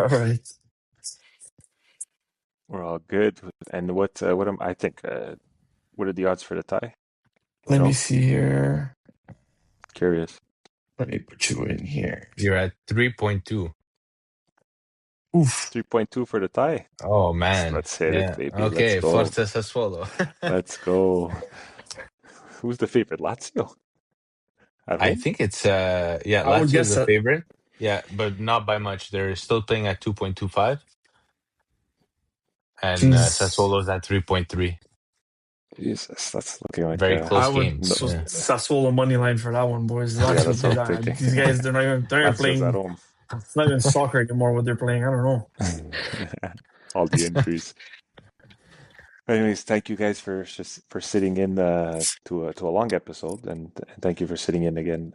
right. We're all good. And what I think, what are the odds for the tie? Let No? me see here. Curious. Let me put you in here. You're at 3.2. Oof. 3.2 for the tie. Oh man. Let's hit Yeah. it, baby. Okay, Let's go. Forza Sassuolo. Let's go. Who's the favorite? Lazio? At home? I think it's I would Lazio is guess the that. favorite. Yeah, but not by much. They're still playing at 2.25, and Jeez. Sassuolo's at 3.3. Jesus, that's looking like Very I close would game. Yeah. Sassuolo money line for that one, boys. Yeah, Lazio that's what I'm did that. thinking. These guys, they're not even Lazio's playing. at home. It's not even soccer anymore. What they're playing, I don't know. All the injuries. Anyways, thank you guys for sitting in to a long episode, and thank you for sitting in again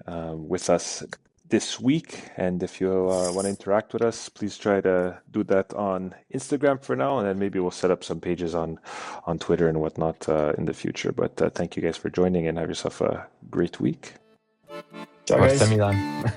with us this week. And if you want to interact with us, please try to do that on Instagram for now, and then maybe we'll set up some pages on Twitter and whatnot in the future. But thank you guys for joining, and have yourself a great week. Ciao, Forza guys. Milan.